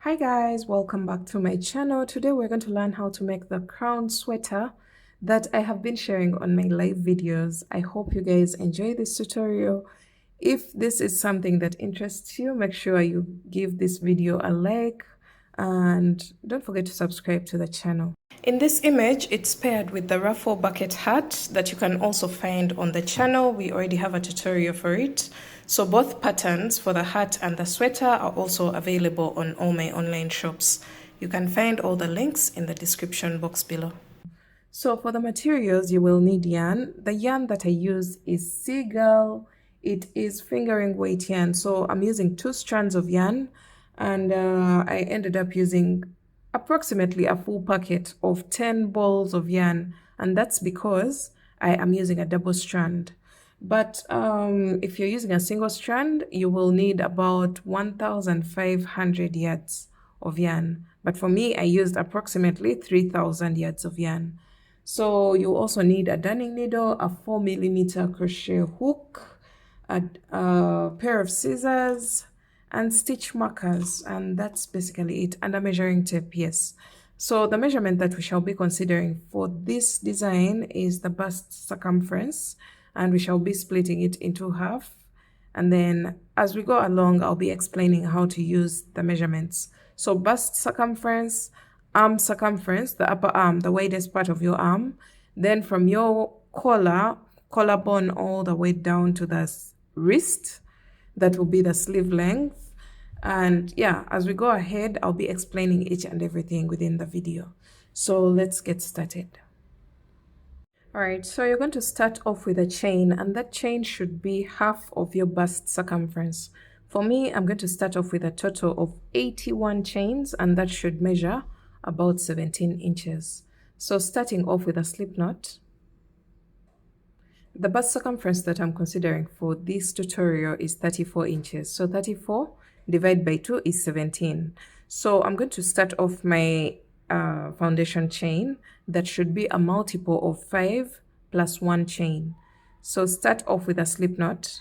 Hi guys, welcome back to my channel. Today we're going to learn how to make the crown sweater that I have been sharing on my live videos. I hope you guys enjoy this tutorial. If this is something that interests you, make sure you give this video a like and don't forget to subscribe to the channel. In this image, it's paired with the ruffle bucket hat that you can also find on the channel. We already have a tutorial for it. So both patterns for the hat and the sweater are also available on all my online shops. You can find all the links in the description box below. So for the materials, you will need yarn. The yarn that I use is Seagull. It is fingering weight yarn. So I'm using 2 strands of yarn, and I ended up using approximately a full packet of 10 balls of yarn, and that's because I am using a double strand. But if you're using a single strand, you will need about 1,500 yards of yarn. But for me, I used approximately 3,000 yards of yarn. So you also need a darning needle, a 4mm crochet hook, a pair of scissors, and stitch markers, and that's basically it, and a measuring tape. Yes, so the measurement that we shall be considering for this design is the bust circumference, and we shall be splitting it into half, and then as we go along I'll be explaining how to use the measurements. So bust circumference, arm circumference, the upper arm, the widest part of your arm, then from your collarbone all the way down to the wrist, that will be the sleeve length. And yeah, as we go ahead, I'll be explaining each and everything within the video. So let's get started. All right, so you're going to start off with a chain, and that chain should be half of your bust circumference. For me, I'm going to start off with a total of 81 chains, and that should measure about 17 inches. So starting off with a slip knot. The bust circumference that I'm considering for this tutorial is 34 inches. So 34 divided by 2 is 17. So I'm going to start off my foundation chain. That should be a multiple of 5 plus 1 chain. So start off with a slip knot,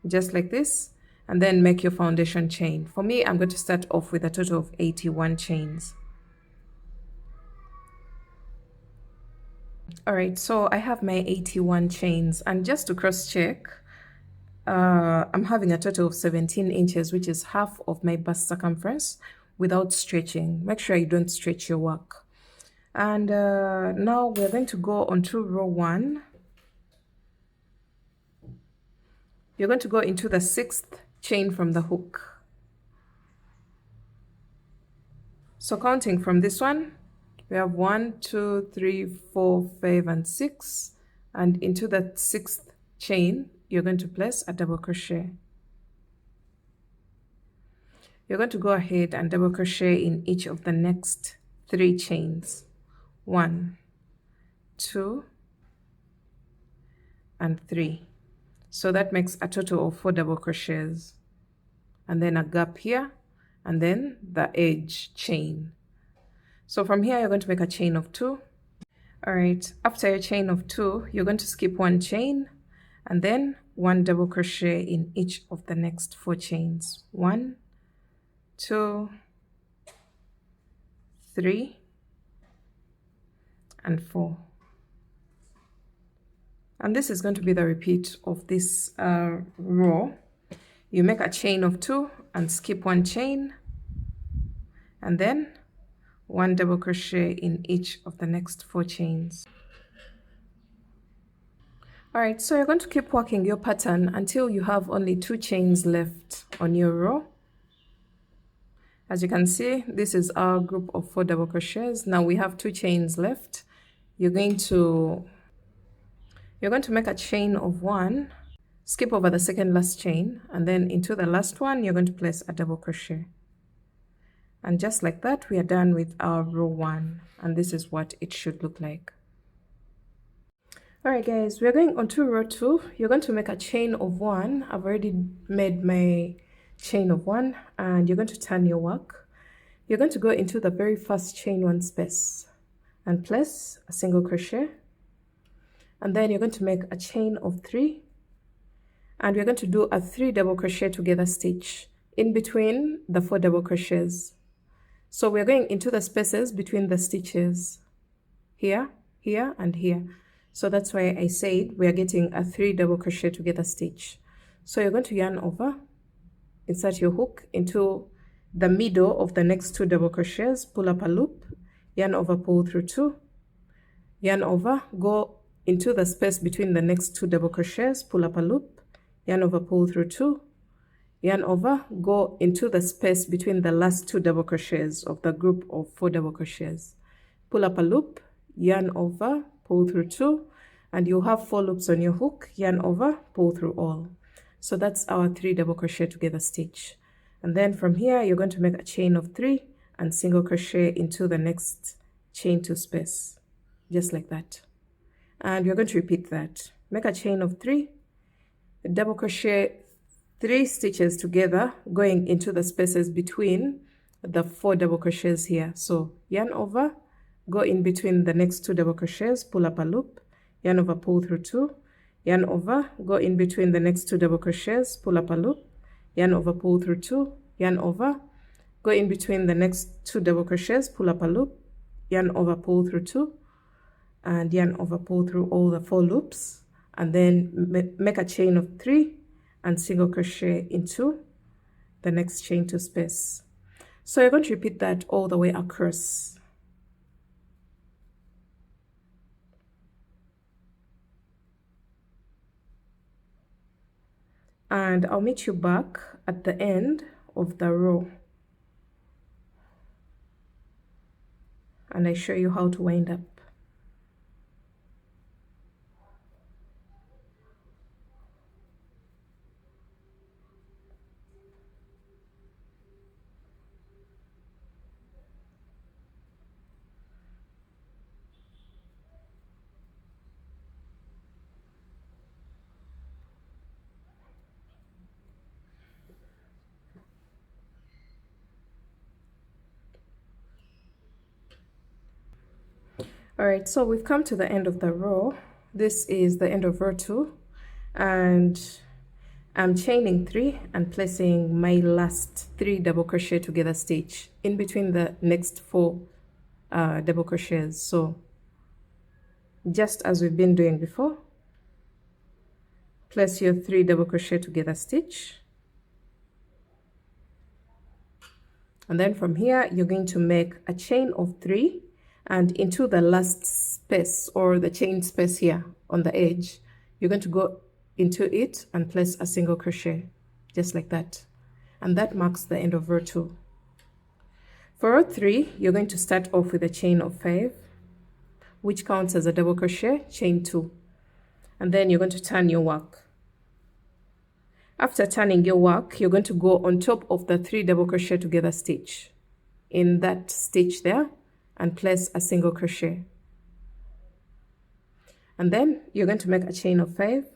just like this, and then make your foundation chain. For me, I'm going to start off with a total of 81 chains. All right, so I have my 81 chains, and just to cross check, I'm having a total of 17 inches, which is half of my bust circumference without stretching. Make sure you don't stretch your work. And now we're going to go on to row 1. You're going to go into the 6th chain from the hook. So counting from this one, we have 1, 2, 3, 4, 5, and 6, and into that 6th chain you're going to place a double crochet. You're going to go ahead and double crochet in each of the next 3 chains. 1, 2, and 3. So that makes a total of 4 double crochets, and then a gap here, and then the edge chain. So from here, you're going to make a chain of 2. All right, after your chain of 2, you're going to skip 1 chain, and then 1 double crochet in each of the next 4 chains. 1, 2, 3, and 4. And this is going to be the repeat of this row. You make a chain of 2 and skip 1 chain, and then 1 double crochet in each of the next 4 chains. All right, so you're going to keep working your pattern until you have only 2 chains left on your row. As you can see, this is our group of 4 double crochets. Now we have 2 chains left. You're going to make a chain of 1, skip over the second last chain, and then into the last one you're going to place a double crochet. And just like that, we are done with our row 1, and this is what it should look like. All right guys, we're going on to row 2. You're going to make a chain of 1. I've already made my chain of 1, and you're going to turn your work. You're going to go into the very first chain 1 space and place a single crochet, and then you're going to make a chain of 3, and we're going to do a 3 double crochet together stitch in between the 4 double crochets. So we're going into the spaces between the stitches here, here, and here. So that's why I said we are getting a 3 double crochet together stitch. So you're going to yarn over, insert your hook into the middle of the next 2 double crochets, pull up a loop, yarn over, pull through 2, yarn over, go into the space between the next 2 double crochets, pull up a loop, yarn over, pull through 2, yarn over, go into the space between the last 2 double crochets of the group of 4 double crochets, pull up a loop, yarn over, pull through 2, and you have 4 loops on your hook, yarn over, pull through all. So that's our 3 double crochet together stitch. And then from here you're going to make a chain of 3 and single crochet into the next chain 2 space, just like that. And you're going to repeat that. Make a chain of 3, double crochet 3 stitches together going into the spaces between the 4 double crochets here. So yarn over, go in between the next 2 double crochets, pull up a loop, yarn over, pull through 2, yarn over, go in between the next 2 double crochets, pull up a loop, yarn over, pull through 2, yarn over, go in between the next 2 double crochets, pull up a loop, yarn over, pull through 2, and yarn over, pull through all the 4 loops, and then make a chain of 3 and single crochet into the next chain 2 space. So you're going to repeat that all the way across. And I'll meet you back at the end of the row, and I show you how to wind up. Alright, so we've come to the end of the row. This is the end of row 2, and I'm chaining 3 and placing my last 3 double crochet together stitch in between the next 4 double crochets. So just as we've been doing before, place your 3 double crochet together stitch, and then from here you're going to make a chain of 3, and into the last space or the chain space here on the edge, you're going to go into it and place a single crochet, just like that, and that marks the end of row 2. For row 3, you're going to start off with a chain of 5, which counts as a double crochet, chain 2, and then you're going to turn your work. After turning your work, you're going to go on top of the 3 double crochet together stitch in that stitch there and place a single crochet, and then you're going to make a chain of 5,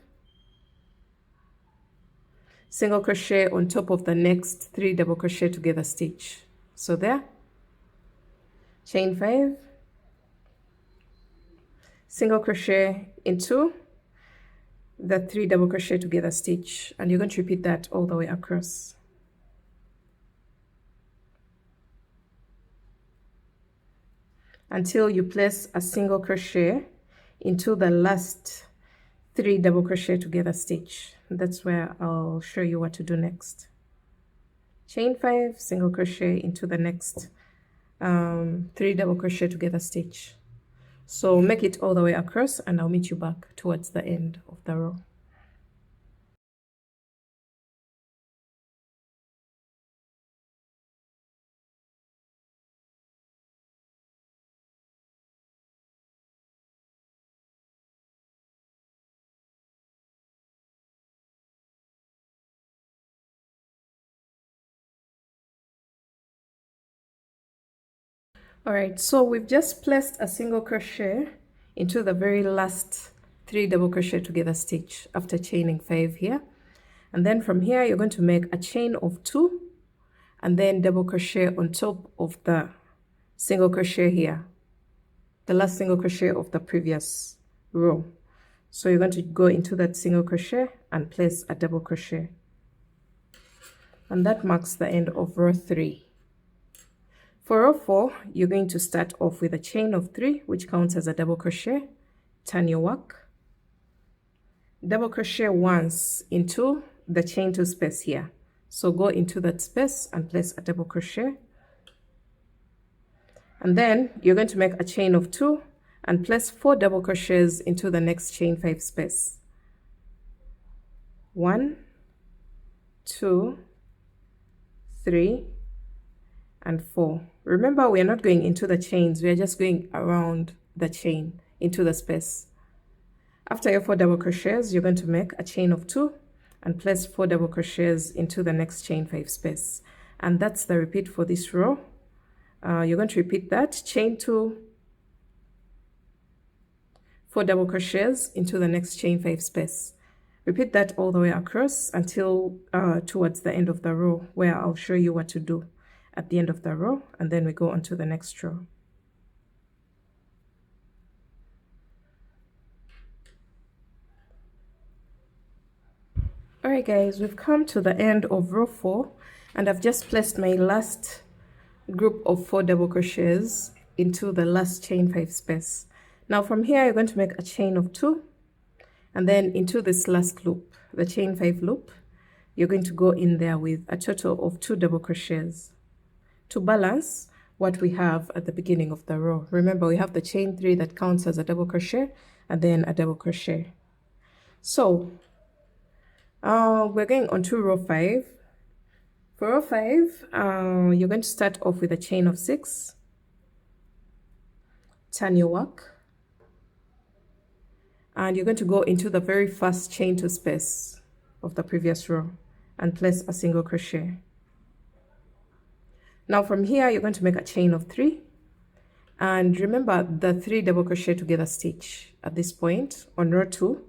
single crochet on top of the next 3 double crochet together stitch. So there, chain 5, single crochet into the 3 double crochet together stitch, and you're going to repeat that all the way across. Until you place a single crochet into the last 3 double crochet together stitch. That's where I'll show you what to do next. Chain 5, single crochet into the next 3 double crochet together stitch. So make it all the way across, and I'll meet you back towards the end of the row. Alright, so we've just placed a single crochet into the very last 3 double crochet together stitch after chaining 5 here, and then from here you're going to make a chain of 2 and then double crochet on top of the single crochet here, the last single crochet of the previous row. So you're going to go into that single crochet and place a double crochet. and that marks the end of row 3. For row 4, you're going to start off with a chain of 3, which counts as a double crochet. Turn your work, double crochet once into the chain 2 space here. So go into that space and place a double crochet, and then you're going to make a chain of 2 and place 4 double crochets into the next chain 5 space. 1, 2, 3, and 4. Remember, we are not going into the chains, we are just going around the chain into the space. After your 4 double crochets, you're going to make a chain of 2 and place 4 double crochets into the next chain 5 space. And that's the repeat for this row. You're going to repeat that, chain 2, 4 double crochets into the next chain 5 space. Repeat that all the way across until towards the end of the row, where I'll show you what to do at the end of the row, and then we go on to the next row. Alright guys, we've come to the end of row 4, and I've just placed my last group of 4 double crochets into the last chain 5 space. Now from here, you're going to make a chain of 2, and then into this last loop, the chain 5 loop, you're going to go in there with a total of 2 double crochets to balance what we have at the beginning of the row. Remember, we have the chain 3 that counts as a double crochet and then a double crochet. So we're going on to row 5. For row 5, you're going to start off with a chain of 6, turn your work, and you're going to go into the very first chain 2 space of the previous row and place a single crochet. Now from here, you're going to make a chain of 3, and remember the 3 double crochet together stitch at this point on row 2.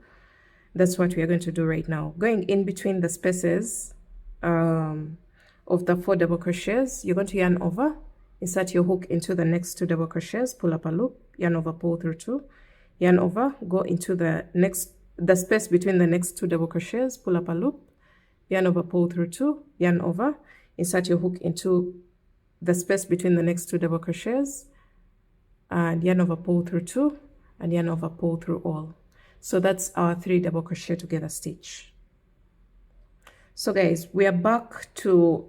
That's what we are going to do right now. Going in between the spaces of the 4 double crochets, you're going to yarn over, insert your hook into the next 2 double crochets, pull up a loop, yarn over, pull through 2, yarn over, go into the space between the next 2 double crochets, pull up a loop, yarn over, pull through 2, yarn over, insert your hook into the space between the next 2 double crochets, and yarn over, pull through 2, and yarn over, pull through all. So that's our 3 double crochet together stitch. So guys, we are back to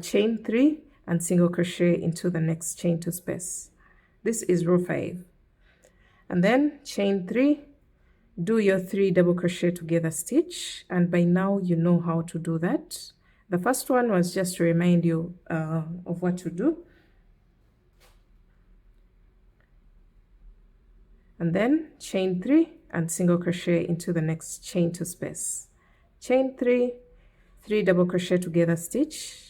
chain 3 and single crochet into the next chain 2 space. This is row 5, and then chain 3, do your 3 double crochet together stitch, and by now you know how to do that. The first one was just to remind you of what to do. And then chain 3 and single crochet into the next chain 2 space. Chain 3, 3 double crochet together stitch.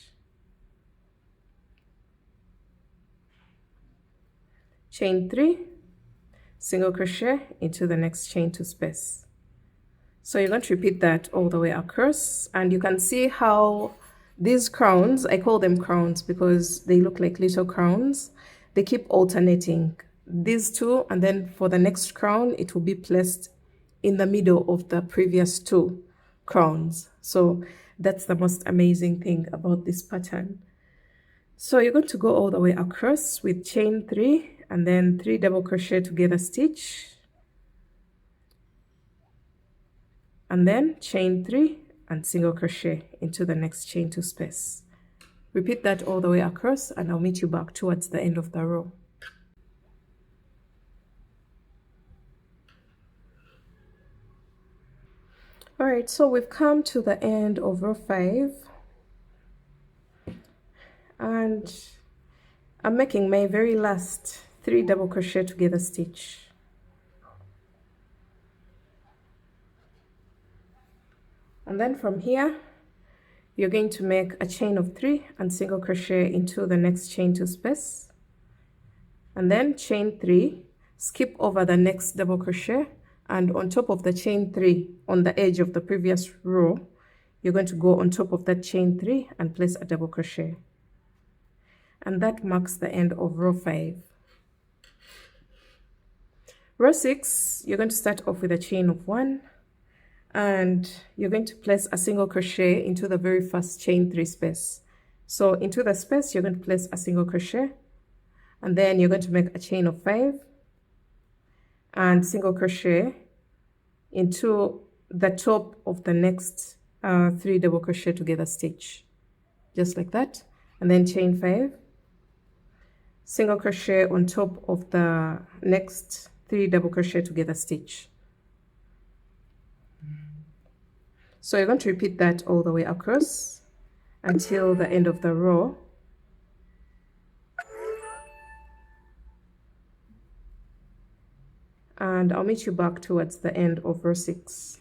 Chain 3, single crochet into the next chain 2 space. So you're going to repeat that all the way across, and you can see how these crowns, I call them crowns because they look like little crowns, they keep alternating. These 2, and then for the next crown, it will be placed in the middle of the previous 2 crowns. So that's the most amazing thing about this pattern. So you're going to go all the way across with chain 3 and then 3 double crochet together stitch, and then chain 3 and single crochet into the next chain 2 space. Repeat that all the way across, and I'll meet you back towards the end of the row. Alright, so we've come to the end of row 5, and I'm making my very last 3 double crochet together stitch. And then from here, you're going to make a chain of 3 and single crochet into the next chain 2 space, and then chain 3, skip over the next double crochet, and on top of the chain 3 on the edge of the previous row, you're going to go on top of that chain 3 and place a double crochet. And that marks the end of row 5. Row 6, you're going to start off with a chain of 1, and you're going to place a single crochet into the very first chain 3 space. So into the space you're going to place a single crochet, and then you're going to make a chain of 5 and single crochet into the top of the next 3 double crochet together stitch, just like that, and then chain 5, single crochet on top of the next 3 double crochet together stitch. So you're going to repeat that all the way across until the end of the row. And I'll meet you back towards the end of row 6.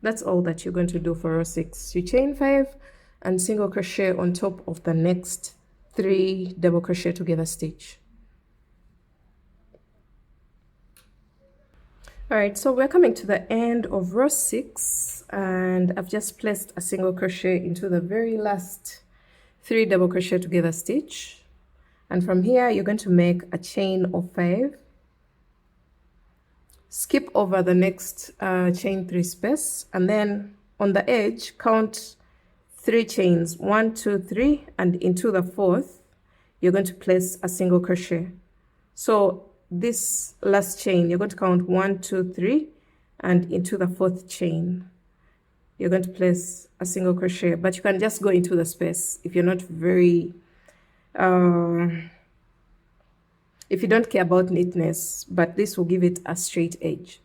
That's all that you're going to do for row 6. You chain 5 and single crochet on top of the next 3 double crochet together stitch. Alright, so we're coming to the end of row 6, and I've just placed a single crochet into the very last 3 double crochet together stitch, and from here you're going to make a chain of 5, skip over the next chain 3 space, and then on the edge count 3 chains, 1, 2, 3, and into the 4th you're going to place a single crochet. So this last chain you're going to count 1, 2, 3, and into the 4th chain you're going to place a single crochet, but you can just go into the space if you're not very if you don't care about neatness, but this will give it a straight edge.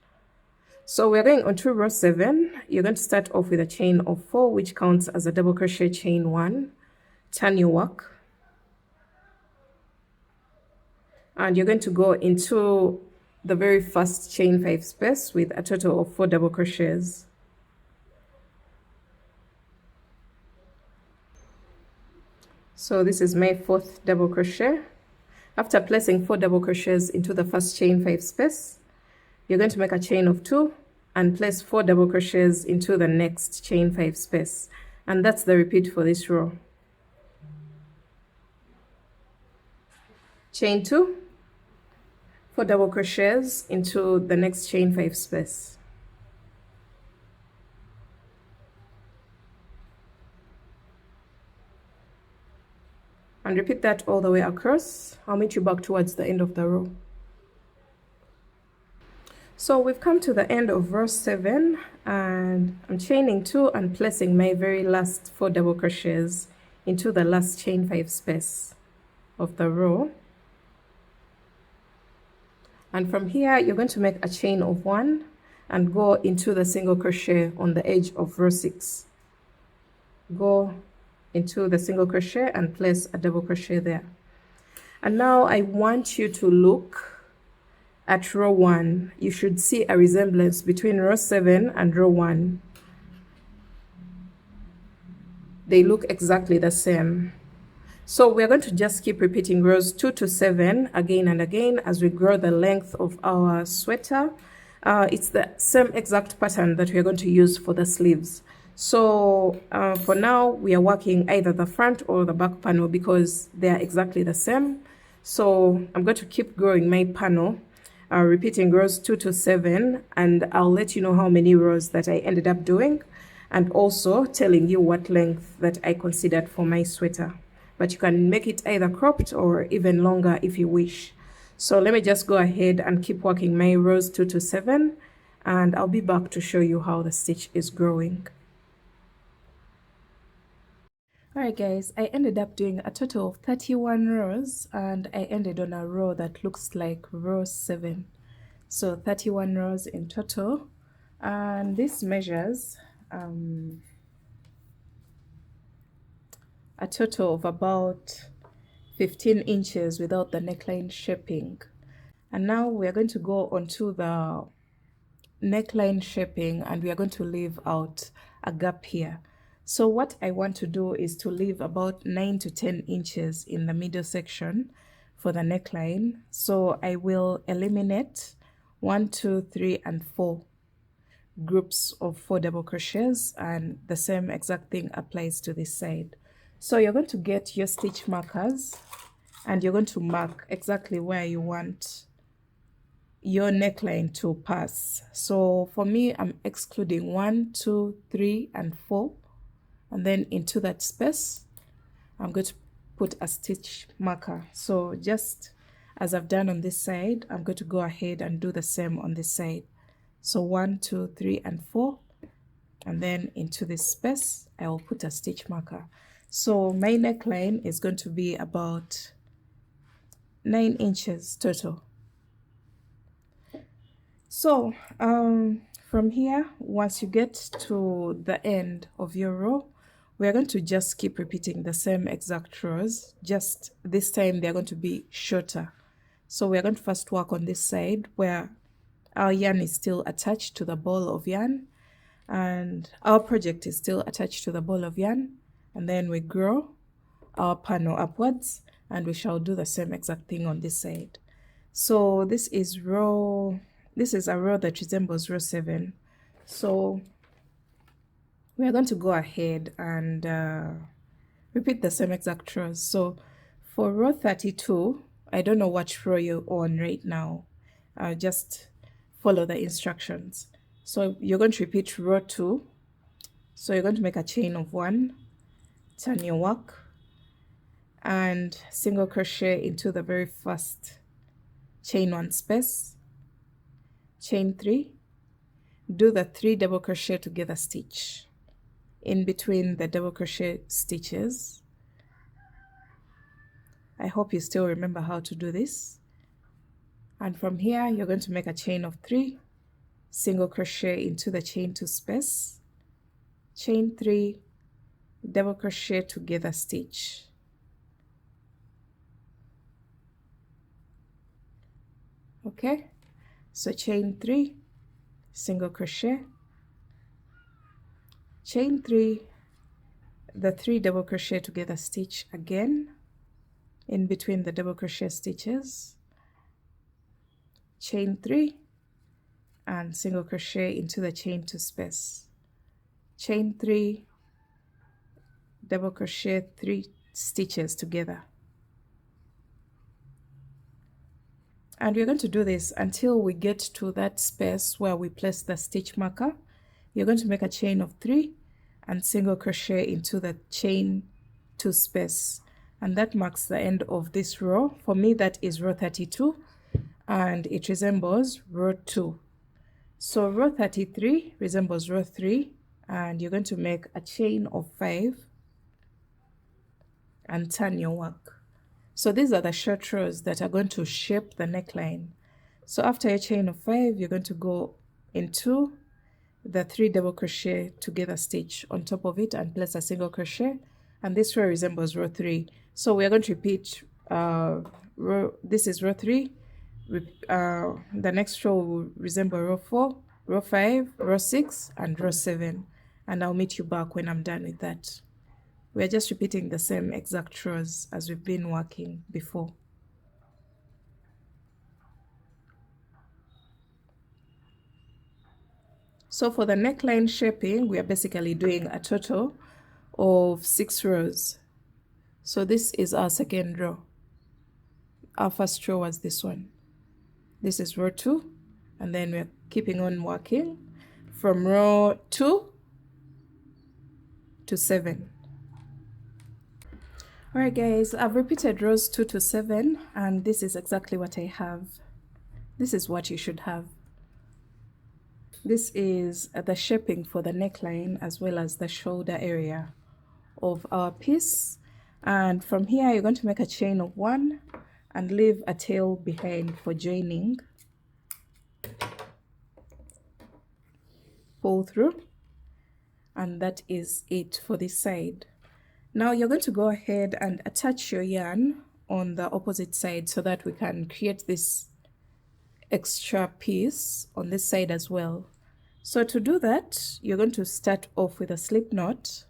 So we're going on to row 7. You're going to start off with a chain of 4, which counts as a double crochet chain 1, turn your work, and you're going to go into the very first chain 5 space with a total of 4 double crochets. So this is my 4th double crochet. After placing 4 double crochets into the first chain 5 space, you're going to make a chain of 2 and place 4 double crochets into the next chain 5 space, and that's the repeat for this row. Chain 2, 4 double crochets into the next chain 5 space. And repeat that all the way across. I'll meet you back towards the end of the row. So we've come to the end of row 7, and I'm chaining 2 and placing my very last 4 double crochets into the last chain 5 space of the row. And from here you're going to make a chain of 1 and go into the single crochet on the edge of row 6. Go into the single crochet and place a double crochet there. And now I want you to look at row 1. You should see a resemblance between row 7 and row 1. They look exactly the same. So we're going to just keep repeating rows 2 to 7 again and again as we grow the length of our sweater. It's the same exact pattern that we're going to use for the sleeves. So for now we are working either the front or the back panel because they are exactly the same. So I'm going to keep growing my panel, repeating rows 2 to 7, and I'll let you know how many rows that I ended up doing, and also telling you what length that I considered for my sweater. But you can make it either cropped or even longer if you wish. So let me just go ahead and keep working my rows 2 to 7, and I'll be back to show you how the stitch is growing. Alright guys, I ended up doing a total of 31 rows, and I ended on a row that looks like row 7. So 31 rows in total, and this measures a total of about 15 inches without the neckline shaping. And now we are going to go onto the neckline shaping, and we are going to leave out a gap here. So what I want to do is to leave about 9 to 10 inches in the middle section for the neckline. So I will eliminate 1, 2, 3, and 4 groups of 4 double crochets, and the same exact thing applies to this side. So you're going to get your stitch markers and you're going to mark exactly where you want your neckline to pass. So for me, I'm excluding 1, 2, 3, and 4, and then into that space I'm going to put a stitch marker. So just as I've done on this side, I'm going to go ahead and do the same on this side. So 1, 2, 3, and 4, and then into this space I will put a stitch marker. So my neckline is going to be about 9 inches total. So from here, once you get to the end of your row, we are going to just keep repeating the same exact rows, just this time they're going to be shorter. So we are going to first work on this side where our yarn is still attached to the ball of yarn, and our project is still attached to the ball of yarn, and then we grow our panel upwards, and we shall do the same exact thing on this side. So this is a row that resembles row 7. So we are going to go ahead and repeat the same exact rows. So for row 32, I don't know which row you're on right now, just follow the instructions. So you're going to repeat row 2. So you're going to make a chain of 1, turn your work, and single crochet into the very first chain 1 space, chain 3, do the 3 double crochet together stitch in between the double crochet stitches. I hope you still remember how to do this. And from here you're going to make a chain of 3, single crochet into the chain 2 space, chain 3, double crochet together stitch. Okay, so chain 3, single crochet, chain 3, the 3 double crochet together stitch again in between the double crochet stitches, chain 3, and single crochet into the chain 2 space, chain 3, double crochet 3 stitches together. And we're going to do this until we get to that space where we place the stitch marker. You're going to make a chain of 3 and single crochet into the chain 2 space, and that marks the end of this row. For me, that is row 32, and it resembles row 2. So row 33 resembles row 3, and you're going to make a chain of 5 and turn your work. So these are the short rows that are going to shape the neckline. So after a chain of 5, you're going to go into the 3 double crochet together stitch on top of it and place a single crochet, and this row resembles row 3. So we are going to repeat this is row 3, the next row will resemble row 4, row 5, row 6, and row 7, and I'll meet you back when I'm done with that. We're just repeating the same exact rows as we've been working before. So for the neckline shaping, we are basically doing a total of 6 rows. So this is our second row. Our first row was this one. This is row 2, and then we're keeping on working from row 2 to 7. Alright guys, I've repeated rows 2 to 7, and this is exactly what I have. This is what you should have. This is the shaping for the neckline as well as the shoulder area of our piece. And from here you're going to make a chain of 1 and leave a tail behind for joining. Pull through, and that is it for this side. Now you're going to go ahead and attach your yarn on the opposite side so that we can create this extra piece on this side as well. So to do that, you're going to start off with a slip knot,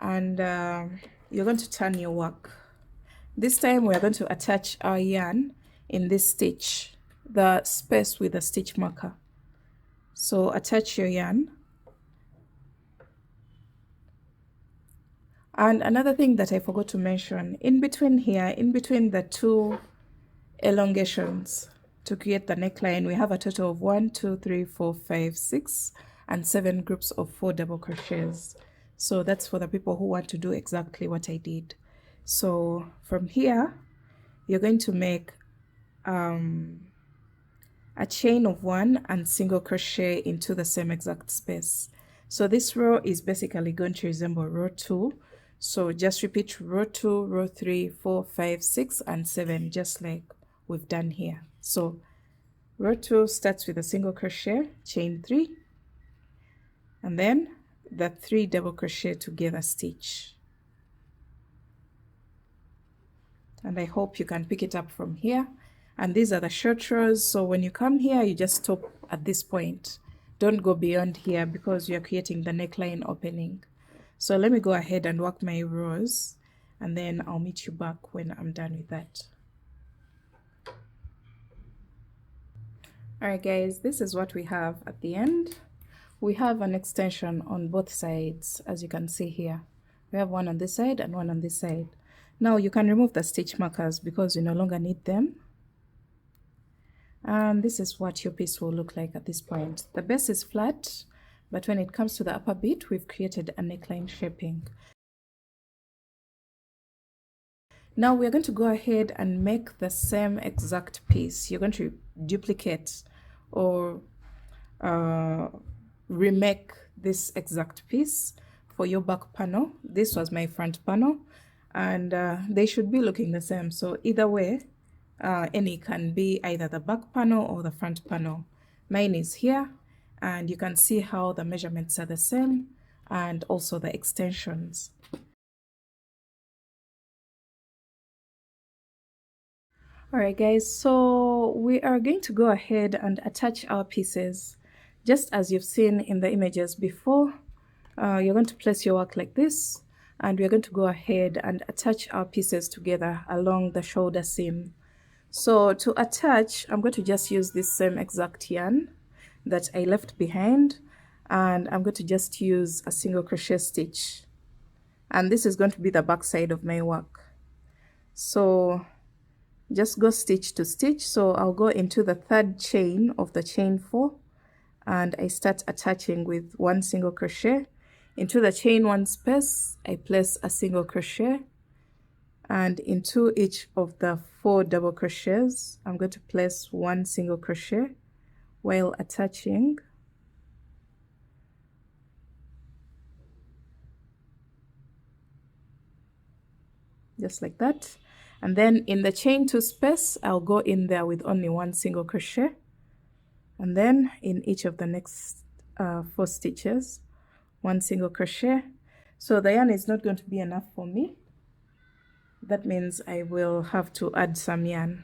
and you're going to turn your work. This time we're going to attach our yarn in this stitch, the space with a stitch marker. So attach your yarn. And another thing that I forgot to mention, in between here, in between the two elongations to create the neckline. We have a total of 1, 2, 3, 4, 5, 6 and 7 groups of 4 double crochets. So that's for the people who want to do exactly what I did. So from here you're going to make a chain of 1 and single crochet into the same exact space. So this row is basically going to resemble row 2. So just repeat row 2, row 3, 4, 5, 6 and 7, just like we've done here. So row 2 starts with a single crochet, chain 3, and then the 3 double crochet together stitch. And I hope you can pick it up from here. And these are the short rows, so when you come here you just stop at this point. Don't go beyond here because you're creating the neckline opening. So let me go ahead and work my rows, and then I'll meet you back when I'm done with that. Alright guys, this is what we have at the end. We have an extension on both sides, as you can see here. We have one on this side and one on this side. Now you can remove the stitch markers because you no longer need them. And this is what your piece will look like at this point. The base is flat, but when it comes to the upper bit, we've created a neckline shaping. Now we're going to go ahead and make the same exact piece. You're going to duplicate or remake this exact piece for your back panel. This was my front panel, and they should be looking the same. So either way, any can be either the back panel or the front panel. Mine is here, and you can see how the measurements are the same, and also the extensions. Alright guys, so we are going to go ahead and attach our pieces just as you've seen in the images before. You're going to place your work like this, and we're going to go ahead and attach our pieces together along the shoulder seam. So to attach, I'm going to just use this same exact yarn that I left behind, and I'm going to just use a single crochet stitch, and this is going to be the back side of my work. So just go stitch to stitch. So I'll go into the third chain of the chain 4, and I start attaching with 1 single crochet. Into the chain 1 space I place a single crochet, and into each of the 4 double crochets I'm going to place 1 single crochet while attaching. Just like that. And then in the chain 2 space I'll go in there with only 1 single crochet, and then in each of the next 4 stitches 1 single crochet. So the yarn is not going to be enough for me. That means I will have to add some yarn.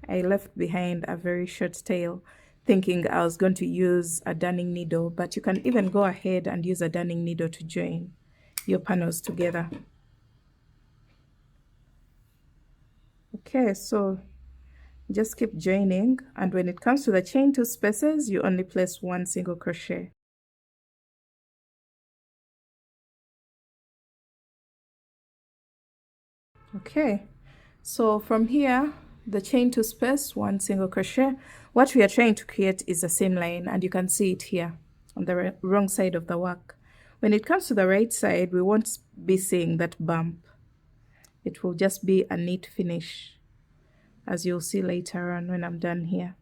I left behind a very short tail thinking I was going to use a darning needle, but you can even go ahead and use a darning needle to join your panels together. Okay, so just keep joining, and when it comes to the chain 2 spaces you only place 1 single crochet. Okay, so from here the chain 2 space 1 single crochet. What we are trying to create is a seam line, and you can see it here on the wrong side of the work. When it comes to the right side, we won't be seeing that bump. It will just be a neat finish, as you'll see later on when I'm done here.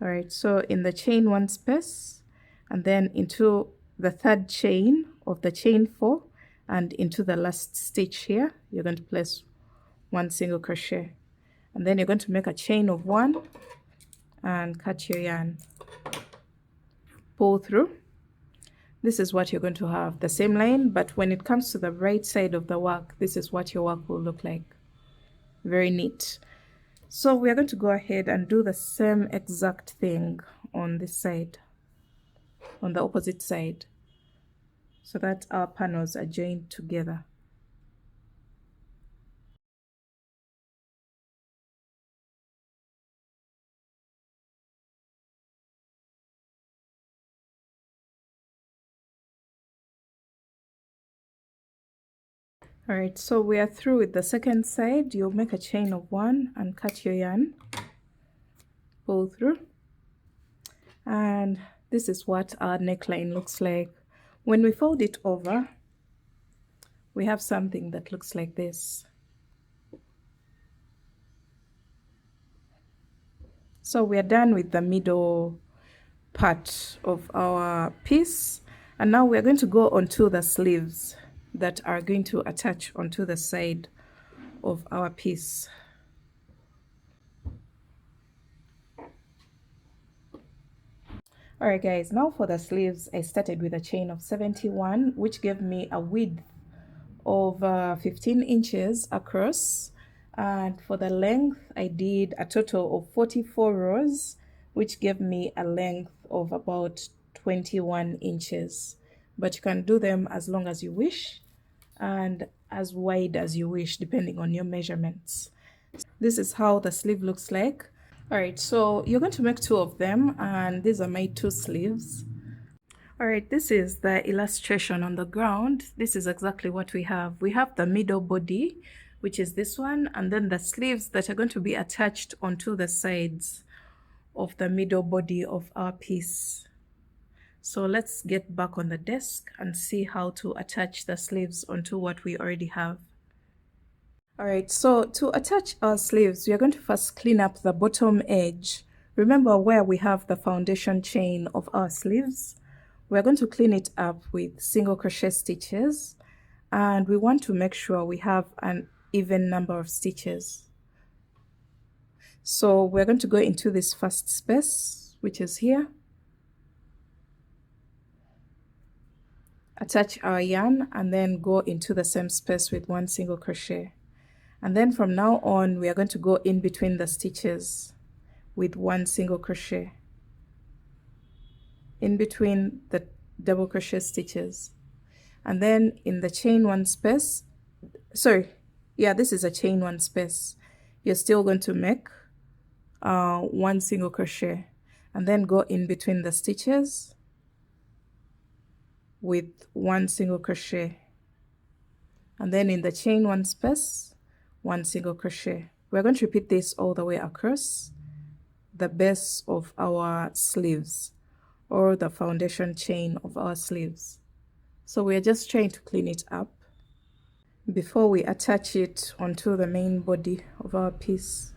Alright, so in the chain 1 space, and then into the third chain of the chain 4, and into the last stitch here, you're going to place 1 single crochet, and then you're going to make a chain of 1 and cut your yarn, pull through. This is what you're going to have, the same line, but when it comes to the right side of the work, this is what your work will look like. Very neat. So we are going to go ahead and do the same exact thing on this side, on the opposite side, so that our panels are joined together. All right, so we are through with the second side. You'll make a chain of 1 and cut your yarn, pull through, and this is what our neckline looks like. When we fold it over, we have something that looks like this. So we are done with the middle part of our piece, and now we are going to go onto the sleeves that are going to attach onto the side of our piece. Alright guys, now for the sleeves, I started with a chain of 71, which gave me a width of 15 inches across, and for the length I did a total of 44 rows, which gave me a length of about 21 inches. But you can do them as long as you wish and as wide as you wish, depending on your measurements. This is how the sleeve looks like. Alright, so you're going to make 2 of them, and these are my 2 sleeves. Alright, this is the illustration on the ground. This is exactly what we have. We have the middle body, which is this one, and then the sleeves that are going to be attached onto the sides of the middle body of our piece. So let's get back on the desk and see how to attach the sleeves onto what we already have. Alright, so to attach our sleeves, we are going to first clean up the bottom edge. Remember where we have the foundation chain of our sleeves? We're going to clean it up with single crochet stitches, and we want to make sure we have an even number of stitches. So we're going to go into this first space, which is here, attach our yarn, and then go into the same space with 1 single crochet. And then from now on, we are going to go in between the stitches with 1 single crochet in between the double crochet stitches. And then in the chain 1 space, this is a chain 1 space, you're still going to make 1 single crochet, and then go in between the stitches with 1 single crochet, and then in the chain 1 space, 1 single crochet. We're going to repeat this all the way across the base of our sleeves, or the foundation chain of our sleeves. So we're just trying to clean it up before we attach it onto the main body of our piece.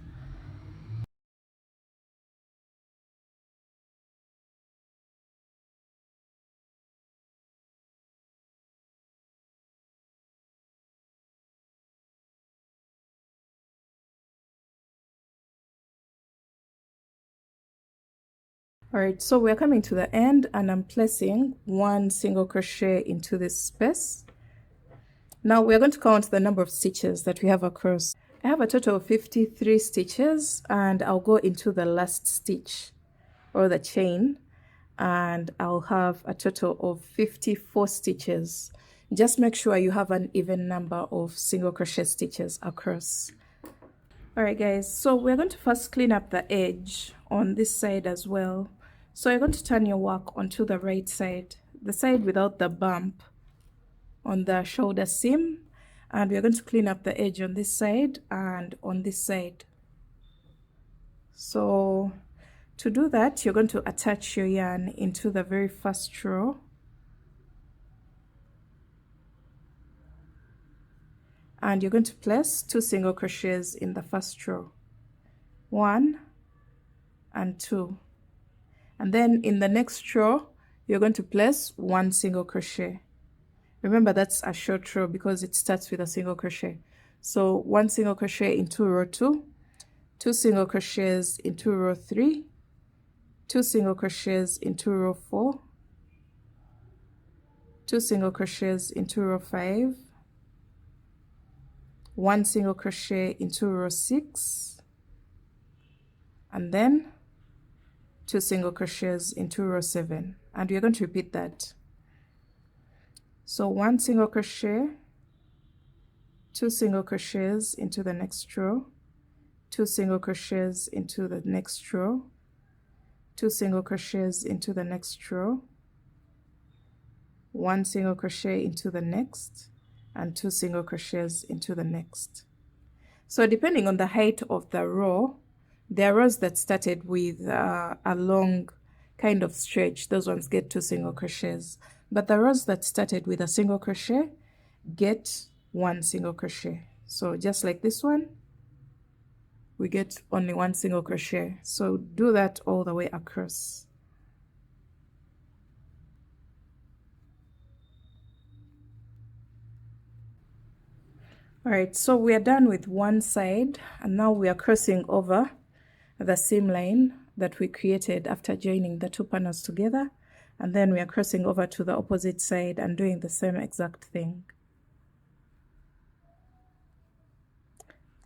Alright, so we're coming to the end, and I'm placing 1 single crochet into this space. Now we're going to count the number of stitches that we have across. I have a total of 53 stitches, and I'll go into the last stitch, or the chain, and I'll have a total of 54 stitches. Just make sure you have an even number of single crochet stitches across. Alright guys, so we're going to first clean up the edge on this side as well. So you're going to turn your work onto the right side, the side without the bump on the shoulder seam, and we're going to clean up the edge on this side and on this side. So to do that, you're going to attach your yarn into the very first row, and you're going to place 2 single crochets in the first row, 1 and 2, and then in the next row you're going to place 1 single crochet. Remember, that's a short row because it starts with a single crochet. So 1 single crochet into row 2, 2 single crochets into row 3, 2 single crochets into row 4, 2 single crochets into row 5, 1 single crochet into row 6, and then 2 single crochets into row 7, and we're going to repeat that. So 1 single crochet, 2 single crochets into the next row, 2 single crochets into the next row, 2 single crochets into the next row, 1 single crochet into the next, and 2 single crochets into the next. So depending on the height of the row, there are rows that started with a long kind of stretch. Those ones get 2 single crochets, but the rows that started with a single crochet get 1 single crochet. So just like this one, we get only 1 single crochet. So do that all the way across. All right, so we are done with one side, and now we are crossing over the seam line that we created after joining the 2 panels together, and then we are crossing over to the opposite side and doing the same exact thing,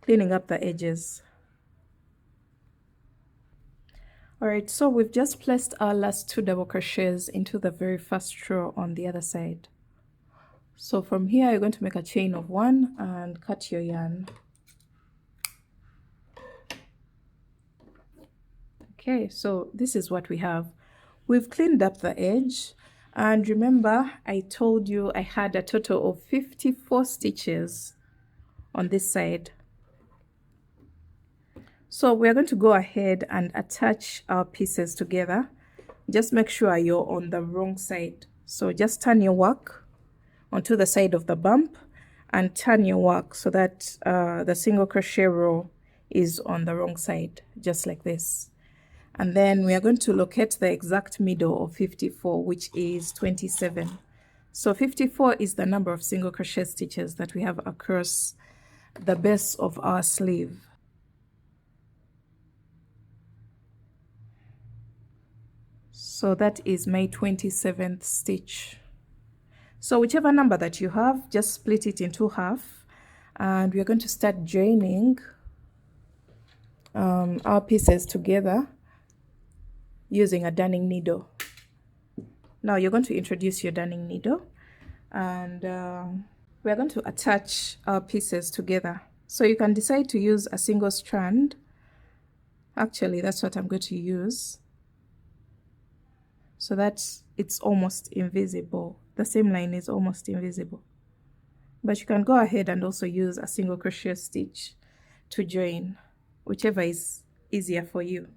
cleaning up the edges. All right, so we've just placed our last 2 double crochets into the very first row on the other side. So from here, you're going to make a chain of 1 and cut your yarn. Okay, so this is what we have. We've cleaned up the edge, and remember I told you I had a total of 54 stitches on this side. So we're going to go ahead and attach our pieces together. Just make sure you're on the wrong side. So just turn your work onto the side of the bump and turn your work so that the single crochet row is on the wrong side, just like this. And then we are going to locate the exact middle of 54, which is 27. So 54 is the number of single crochet stitches that we have across the base of our sleeve. So that is my 27th stitch. So whichever number that you have, just split it into half, and we're going to start joining our pieces together using a darning needle. Now you're going to introduce your darning needle, and we're going to attach our pieces together. So you can decide to use a single strand. Actually, that's what I'm going to use, so that it's almost invisible. The seam line is almost invisible. But you can go ahead and also use a single crochet stitch to join, whichever is easier for you.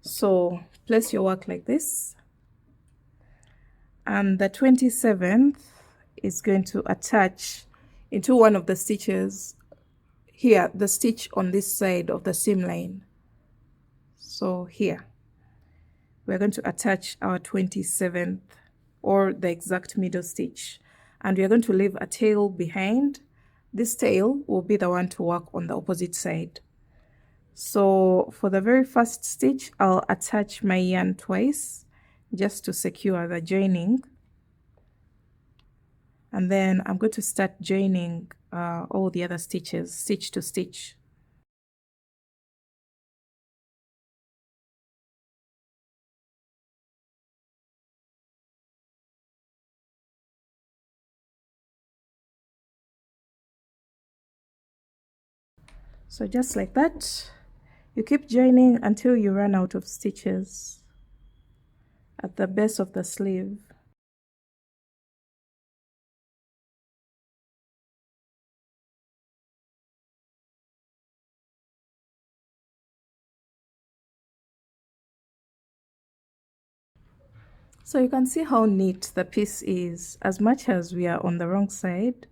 So place your work like this, and the 27th is going to attach into one of the stitches here, the stitch on this side of the seam line. So here we're going to attach our 27th, or the exact middle stitch, and we're going to leave a tail behind. This tail will be the one to work on the opposite side. So for the very first stitch, I'll attach my yarn twice just to secure the joining, and then I'm going to start joining all the other stitches, stitch to stitch. So just like that, you keep joining until you run out of stitches at the base of the sleeve. So you can see how neat the piece is. As much as we are on the wrong side,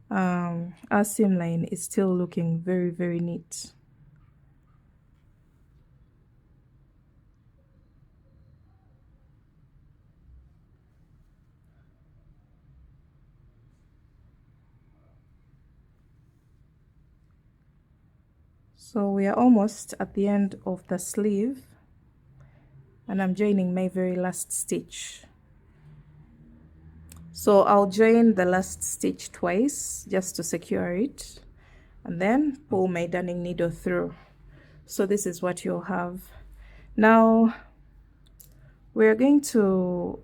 our seam line is still looking very, very neat. So we are almost at the end of the sleeve, and I'm joining my very last stitch. So I'll join the last stitch twice just to secure it, and then pull my darning needle through. So this is what you'll have. Now we're going to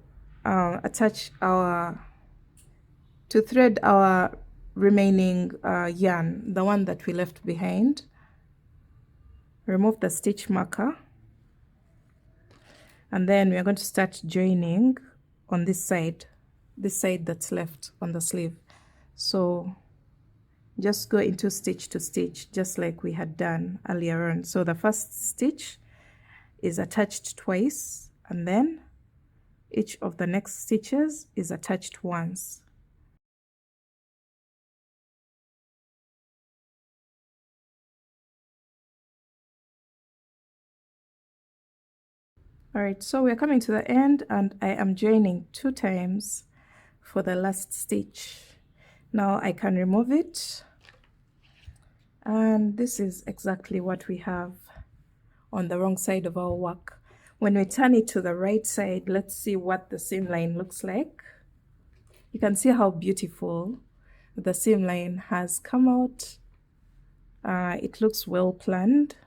thread our remaining yarn, the one that we left behind. Remove the stitch marker, and then we are going to start joining on this side that's left on the sleeve. So just go into stitch to stitch, just like we had done earlier on. So the first stitch is attached twice, and then each of the next stitches is attached once. All right, so we're coming to the end, and I am joining 2 times for the last stitch. Now I can remove it, and this is exactly what we have on the wrong side of our work. When we turn it to the right side, let's see what the seam line looks like. You can see how beautiful the seam line has come out. It looks well planned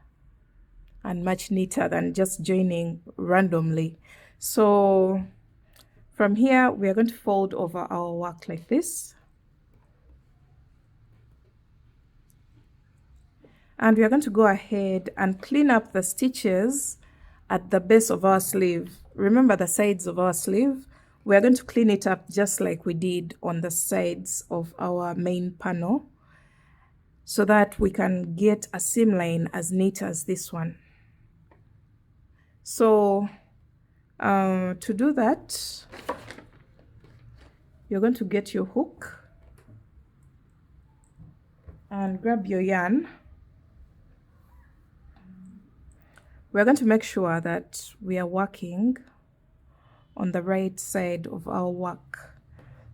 and much neater than just joining randomly. So from here, we are going to fold over our work like this. And we are going to go ahead and clean up the stitches at the base of our sleeve. Remember the sides of our sleeve? We are going to clean it up just like we did on the sides of our main panel, so that we can get a seam line as neat as this one. So to do that, you're going to get your hook and grab your yarn. We're going to make sure that we are working on the right side of our work.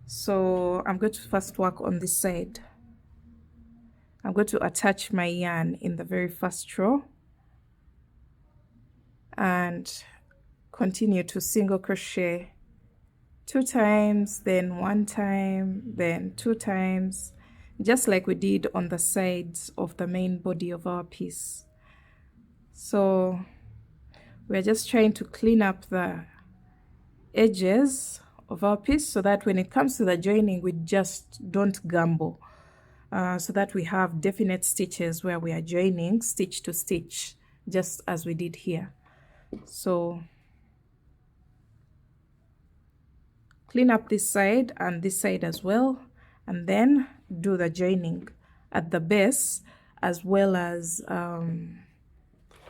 So I'm going to first work on this side. I'm going to attach my yarn in the very first row and continue to single crochet 2 times, then 1 time, then 2 times, just like we did on the sides of the main body of our piece. So we're just trying to clean up the edges of our piece so that when it comes to the joining, we just don't gamble, so that we have definite stitches where we are joining stitch to stitch, just as we did here. So clean up this side and this side as well, and then do the joining at the base as well as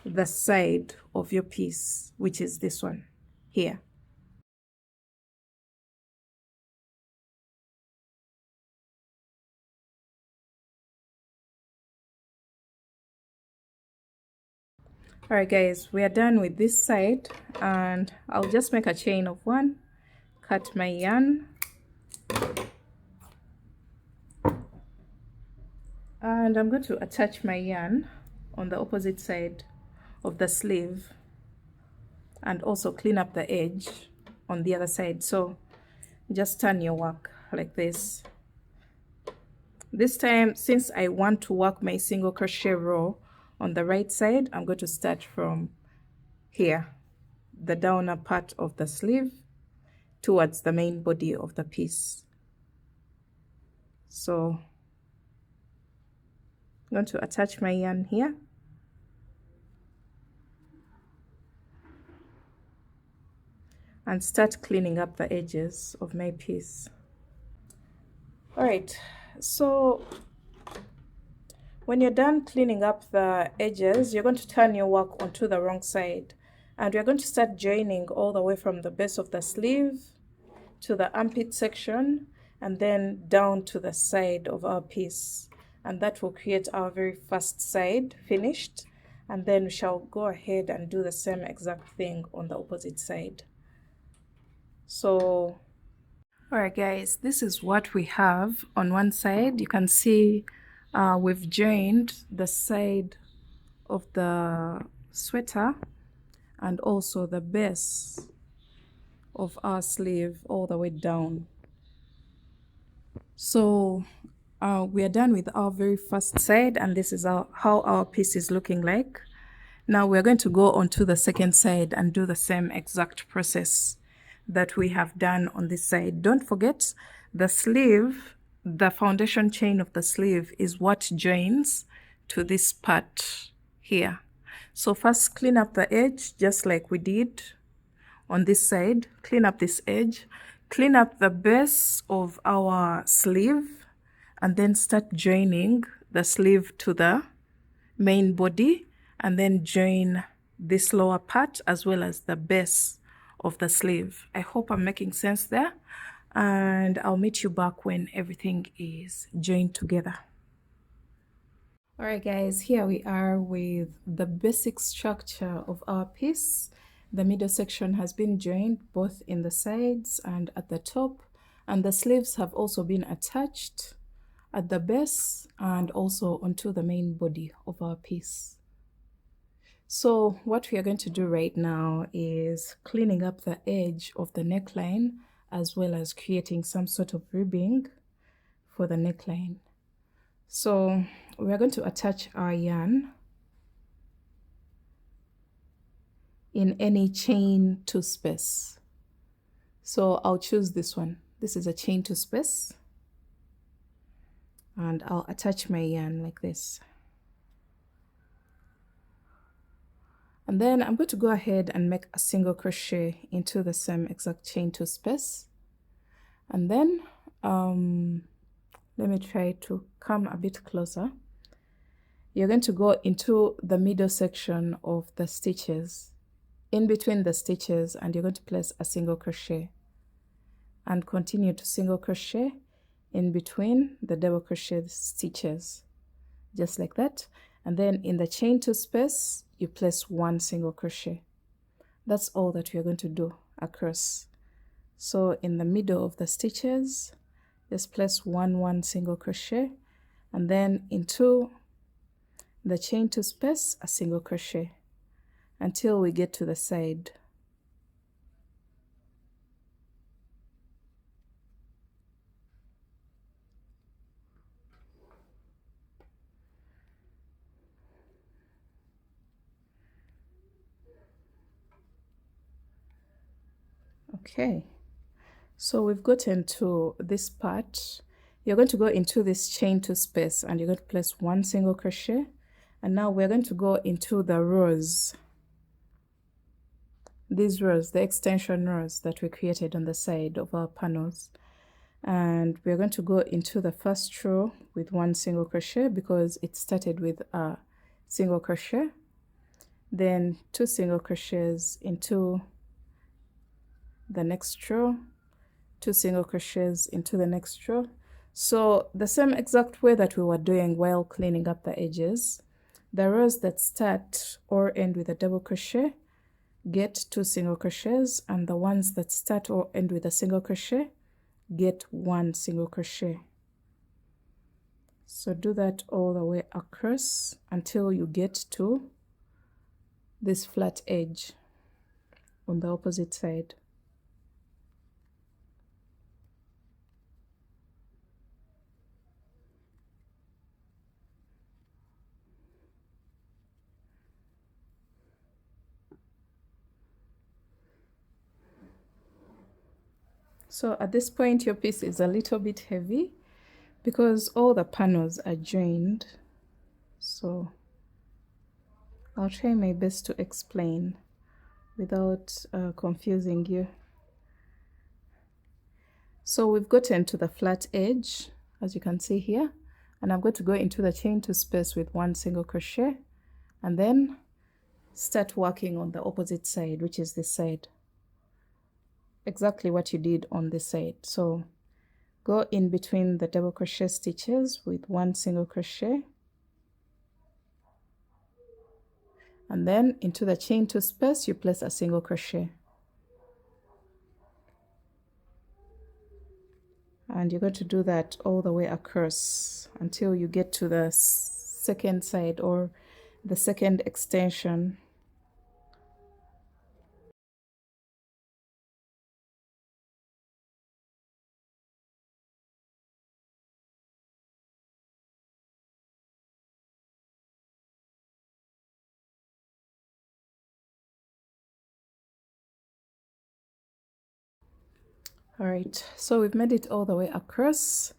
the side of your piece, which is this one here. All right guys, we are done with this side, and I'll just make a chain of 1, cut my yarn, and I'm going to attach my yarn on the opposite side of the sleeve and also clean up the edge on the other side. So just turn your work like this. This time, since I want to work my single crochet row on the right side, I'm going to start from here, the downer part of the sleeve, towards the main body of the piece. So I'm going to attach my yarn here, and start cleaning up the edges of my piece. All right, so when you're done cleaning up the edges, you're going to turn your work onto the wrong side, and we're going to start joining all the way from the base of the sleeve to the armpit section, and then down to the side of our piece, and that will create our very first side finished. And then we shall go ahead and do the same exact thing on the opposite side. So all right guys, this is what we have on one side. You can see we've joined the side of the sweater and also the base of our sleeve all the way down. So we are done with our very first side, and this is how our piece is looking like. Now we're going to go on to the second side and do the same exact process that we have done on this side. Don't forget, the sleeve, the foundation chain of the sleeve is what joins to this part here. So first clean up the edge just like we did on this side. Clean up this edge, clean up the base of our sleeve, and then start joining the sleeve to the main body, and then join this lower part as well as the base of the sleeve. I hope I'm making sense there, and I'll meet you back when everything is joined together. Alright guys, here we are with the basic structure of our piece. The middle section has been joined both in the sides and at the top, and the sleeves have also been attached at the base and also onto the main body of our piece. So what we are going to do right now is cleaning up the edge of the neckline as well as creating some sort of ribbing for the neckline. So we are going to attach our yarn in any chain to space. So I'll choose this one. This is a chain to space, and I'll attach my yarn like this. And then I'm going to go ahead and make a single crochet into the same exact chain to space. And then let me try to come a bit closer. You're going to go into the middle section of the stitches, in between the stitches, and you're going to place a single crochet and continue to single crochet in between the double crochet stitches, just like that. And then in the chain to space, you place one single crochet. That's all that we're going to do across. So in the middle of the stitches, just place one single crochet, and then into the chain to space, a single crochet until we get to the side. Okay, so we've gotten to this part. You're going to go into this chain to space and you're going to place one single crochet, and now we're going to go into the rows. These rows, the extension rows that we created on the side of our panels, and we're going to go into the first row with one single crochet because it started with a single crochet, then two single crochets into the next row, two single crochets into the next row. So the same exact way that we were doing while cleaning up the edges. The rows that start or end with a double crochet get two single crochets, and the ones that start or end with a single crochet get one single crochet. So do that all the way across until you get to this flat edge on the opposite side. So at this point your piece is a little bit heavy because all the panels are joined. So I'll try my best to explain without confusing you. So we've gotten to the flat edge, as you can see here, and I'm going to go into the chain to space with one single crochet and then start working on the opposite side, which is this side. Exactly what you did on this side. So go in between the double crochet stitches with one single crochet, and then into the chain to space you place a single crochet, and you're going to do that all the way across until you get to the second side or the second extension. All right, so we've made it all the way across,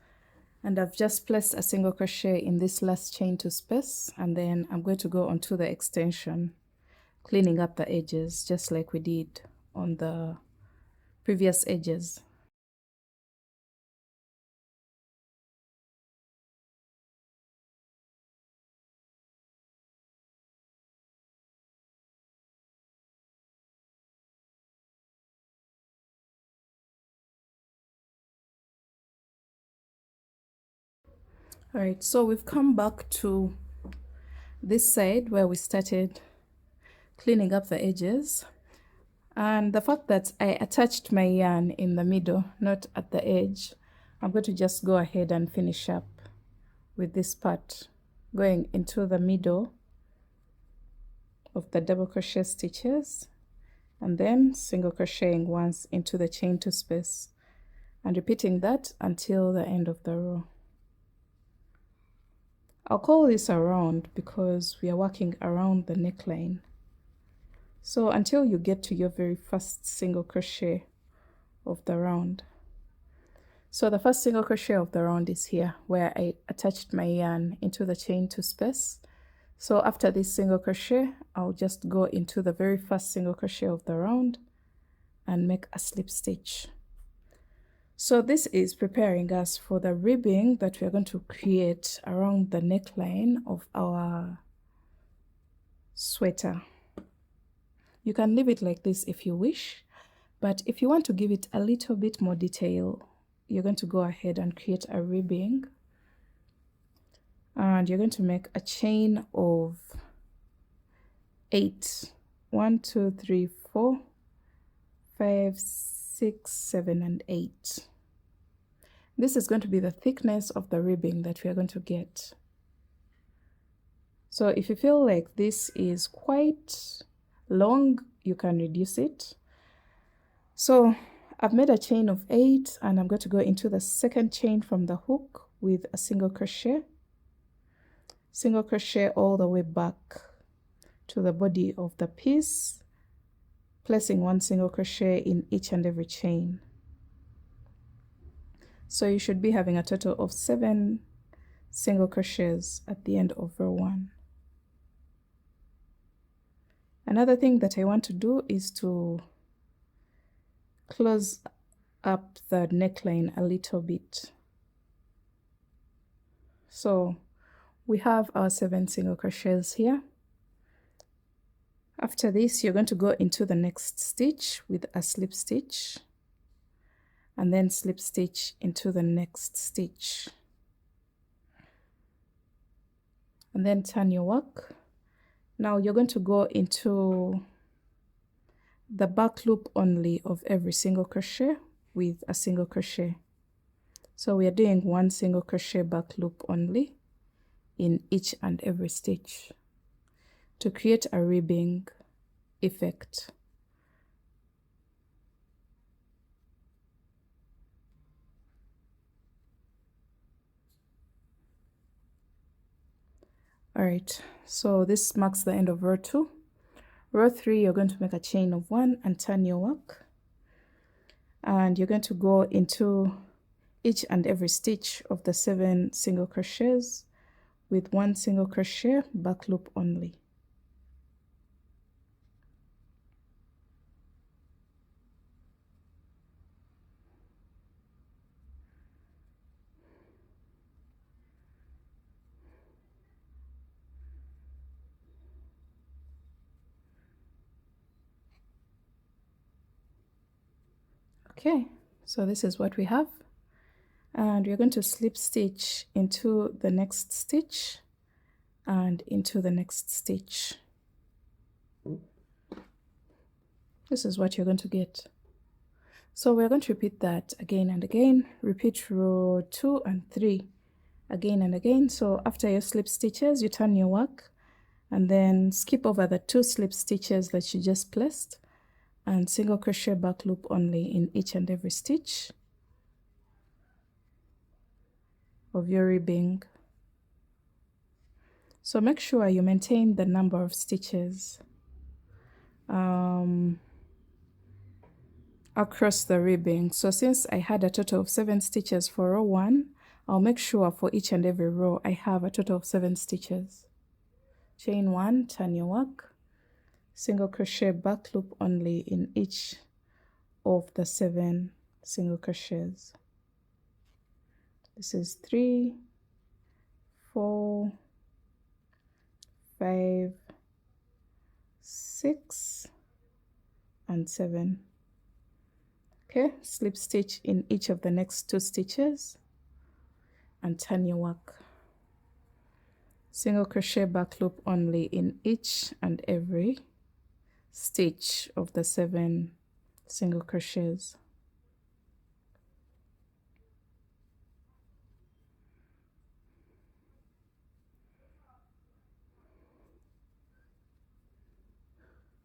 and I've just placed a single crochet in this last chain to space, and then I'm going to go onto the extension, cleaning up the edges just like we did on the previous edges. All right, so we've come back to this side where we started cleaning up the edges, and the fact that I attached my yarn in the middle, not at the edge, I'm going to just go ahead and finish up with this part going into the middle of the double crochet stitches, and then single crocheting once into the chain 2 space, and repeating that until the end of the row. I'll call this a round because we are working around the neckline. So until you get to your very first single crochet of the round. So the first single crochet of the round is here, where I attached my yarn into the chain 2 space. So after this single crochet, I'll just go into the very first single crochet of the round and make a slip stitch. So this is preparing us for the ribbing that we are going to create around the neckline of our sweater. You can leave it like this if you wish, but if you want to give it a little bit more detail, you're going to go ahead and create a ribbing, and you're going to make a chain of 8. 1, 2, 3, 4, 5, 6, 7, and 8. This is going to be the thickness of the ribbing that we are going to get. So if you feel like this is quite long, you can reduce it. So I've made a chain of 8, and I'm going to go into the second chain from the hook with a single crochet all the way back to the body of the piece, placing 1 single crochet in each and every chain. So you should be having a total of 7 single crochets at the end of row 1. Another thing that I want to do is to close up the neckline a little bit. So we have our 7 single crochets here. After this, you're going to go into the next stitch with a slip stitch, and then slip stitch into the next stitch, and then turn your work. Now you're going to go into the back loop only of every single crochet with a single crochet. So we are doing 1 single crochet back loop only in each and every stitch to create a ribbing effect. Alright, so this marks the end of row 2. Row 3, you're going to make a chain of 1 and turn your work, and you're going to go into each and every stitch of the 7 single crochets with 1 single crochet back loop only. Okay, so this is what we have, and we're going to slip stitch into the next stitch and into the next stitch. This is what you're going to get. So we're going to repeat that again and again. Repeat row 2 and 3 again and again. So after your slip stitches, you turn your work and then skip over the 2 slip stitches that you just placed, and single crochet back loop only in each and every stitch of your ribbing. So make sure you maintain the number of stitches across the ribbing. So since I had a total of 7 stitches for row 1, I'll make sure for each and every row I have a total of 7 stitches. Chain 1, turn your work, single crochet back loop only in each of the 7 single crochets. This is 3, 4, 5, 6, and 7. Okay, slip stitch in each of the next 2 stitches and turn your work. single crochet back loop only in each and every stitch of the 7 single crochets.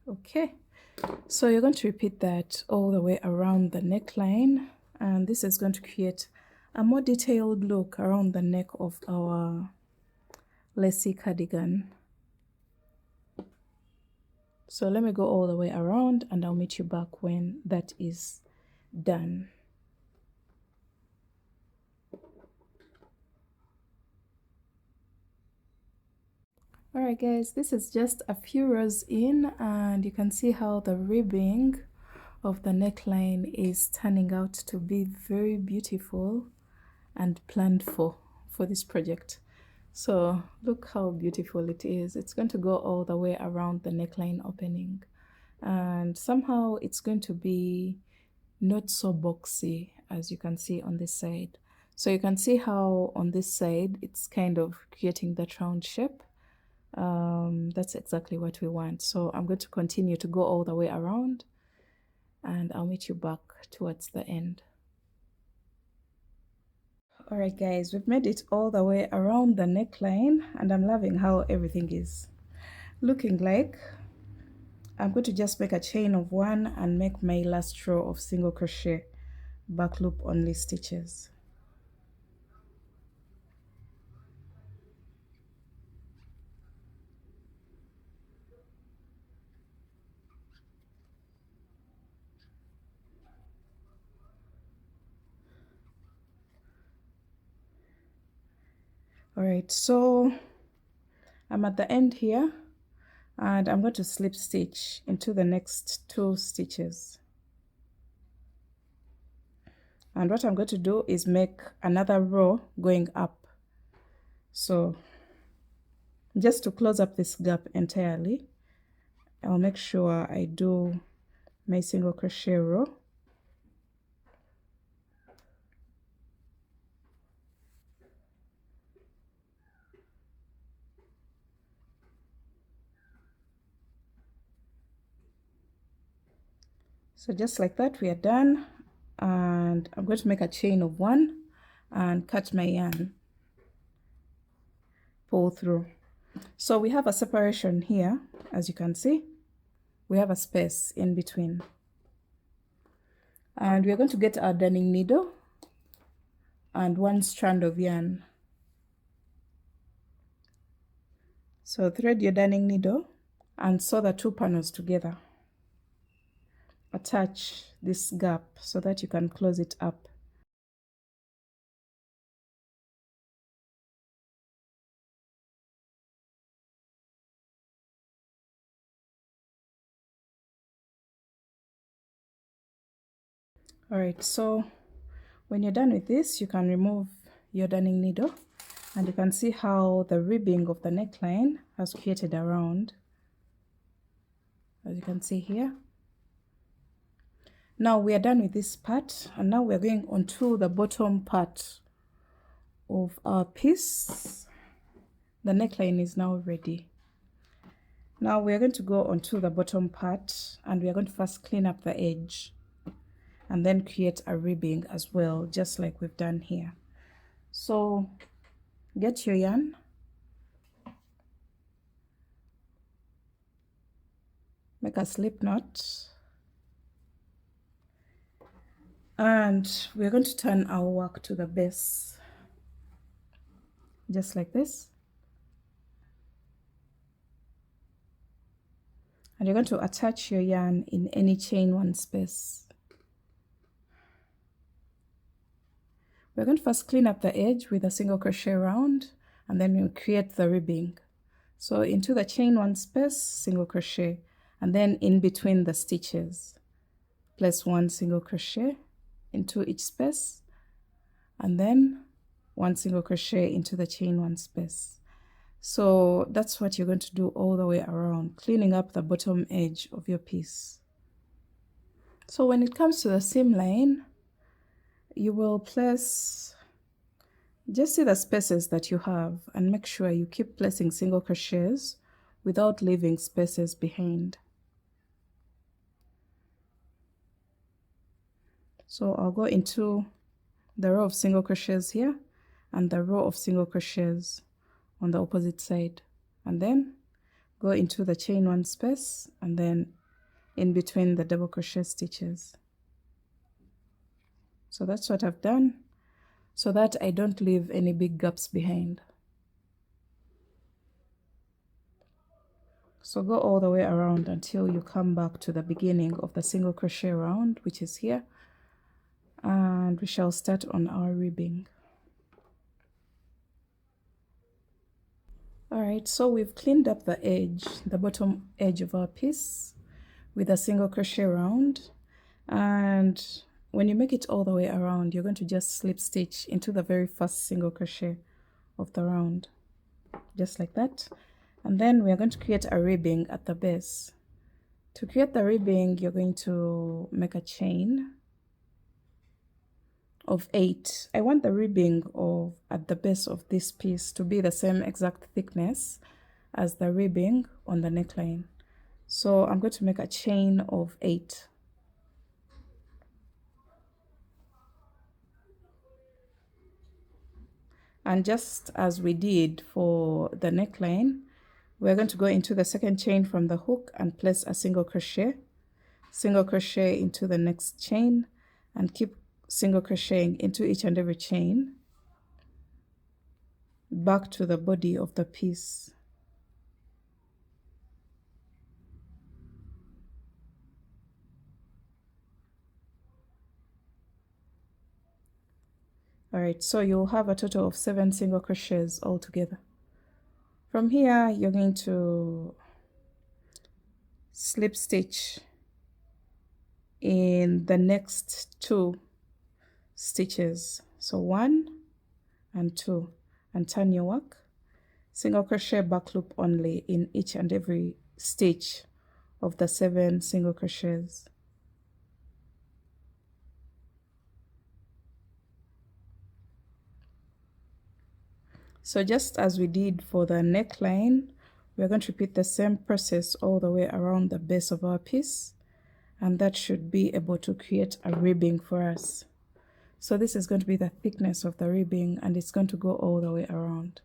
Okay, so you're going to repeat that all the way around the neckline, and this is going to create a more detailed look around the neck of our lacy cardigan. So let me go all the way around and I'll meet you back when that is done. Alright guys, this is just a few rows in and you can see how the ribbing of the neckline is turning out to be very beautiful and planned for this project. So look how beautiful it is. It's going to go all the way around the neckline opening, and somehow it's going to be not so boxy as you can see on this side. So you can see how on this side it's kind of creating that round shape. That's exactly what we want. So I'm going to continue to go all the way around and I'll meet you back towards the end. Alright guys, we've made it all the way around the neckline and I'm loving how everything is looking like. I'm going to just make a chain of 1 and make my last row of single crochet back loop only stitches. Alright, so I'm at the end here and I'm going to slip stitch into the next 2 stitches. And what I'm going to do is make another row going up. So just to close up this gap entirely, I'll make sure I do my single crochet row. So just like that, we are done, and I'm going to make a chain of 1 and cut my yarn, pull through. So we have a separation here, as you can see. We have a space in between, and we're going to get our darning needle and 1 strand of yarn. So thread your darning needle and sew the 2 panels together. Attach this gap so that you can close it up. Alright, so when you're done with this, you can remove your darning needle and you can see how the ribbing of the neckline has created a round, as you can see here. Now we are done with this part, and now we're going on to the bottom part of our piece. The neckline is now ready. Now we are going to go onto the bottom part and we are going to first clean up the edge and then create a ribbing as well, just like we've done here. So get your yarn, make a slip knot, and we're going to turn our work to the base, just like this. And you're going to attach your yarn in any chain 1 space. We're going to first clean up the edge with a single crochet round, and then we'll create the ribbing. So into the chain 1 space, single crochet, and then in between the stitches, place 1 single crochet into each space, and then 1 single crochet into the chain 1 space. So that's what you're going to do all the way around, cleaning up the bottom edge of your piece. So when it comes to the seam line, you will place Just see the spaces that you have and make sure you keep placing single crochets without leaving spaces behind. So I'll go into the row of single crochets here and the row of single crochets on the opposite side, and then go into the chain one space and then in between the double crochet stitches. So that's what I've done, so that I don't leave any big gaps behind. So go all the way around until you come back to the beginning of the single crochet round, which is here, and we shall start on our ribbing. Alright, so we've cleaned up the edge, the bottom edge of our piece with a single crochet round, and when you make it all the way around, you're going to just slip stitch into the very first single crochet of the round, just like that. And then we are going to create a ribbing at the base. To create the ribbing, you're going to make a chain of 8. I want the ribbing at the base of this piece to be the same exact thickness as the ribbing on the neckline. So I'm going to make a chain of 8. And just as we did for the neckline, we're going to go into the second chain from the hook and place a single crochet into the next chain, and keep single crocheting into each and every chain back to the body of the piece. Alright, so you'll have a total of 7 single crochets altogether. From here, you're going to slip stitch in the next 2 stitches, so 1 and 2, and turn your work. Single crochet back loop only in each and every stitch of the 7 single crochets. So just as we did for the neckline, we're going to repeat the same process all the way around the base of our piece, and that should be able to create a ribbing for us. So this is going to be the thickness of the ribbing, and it's going to go all the way around.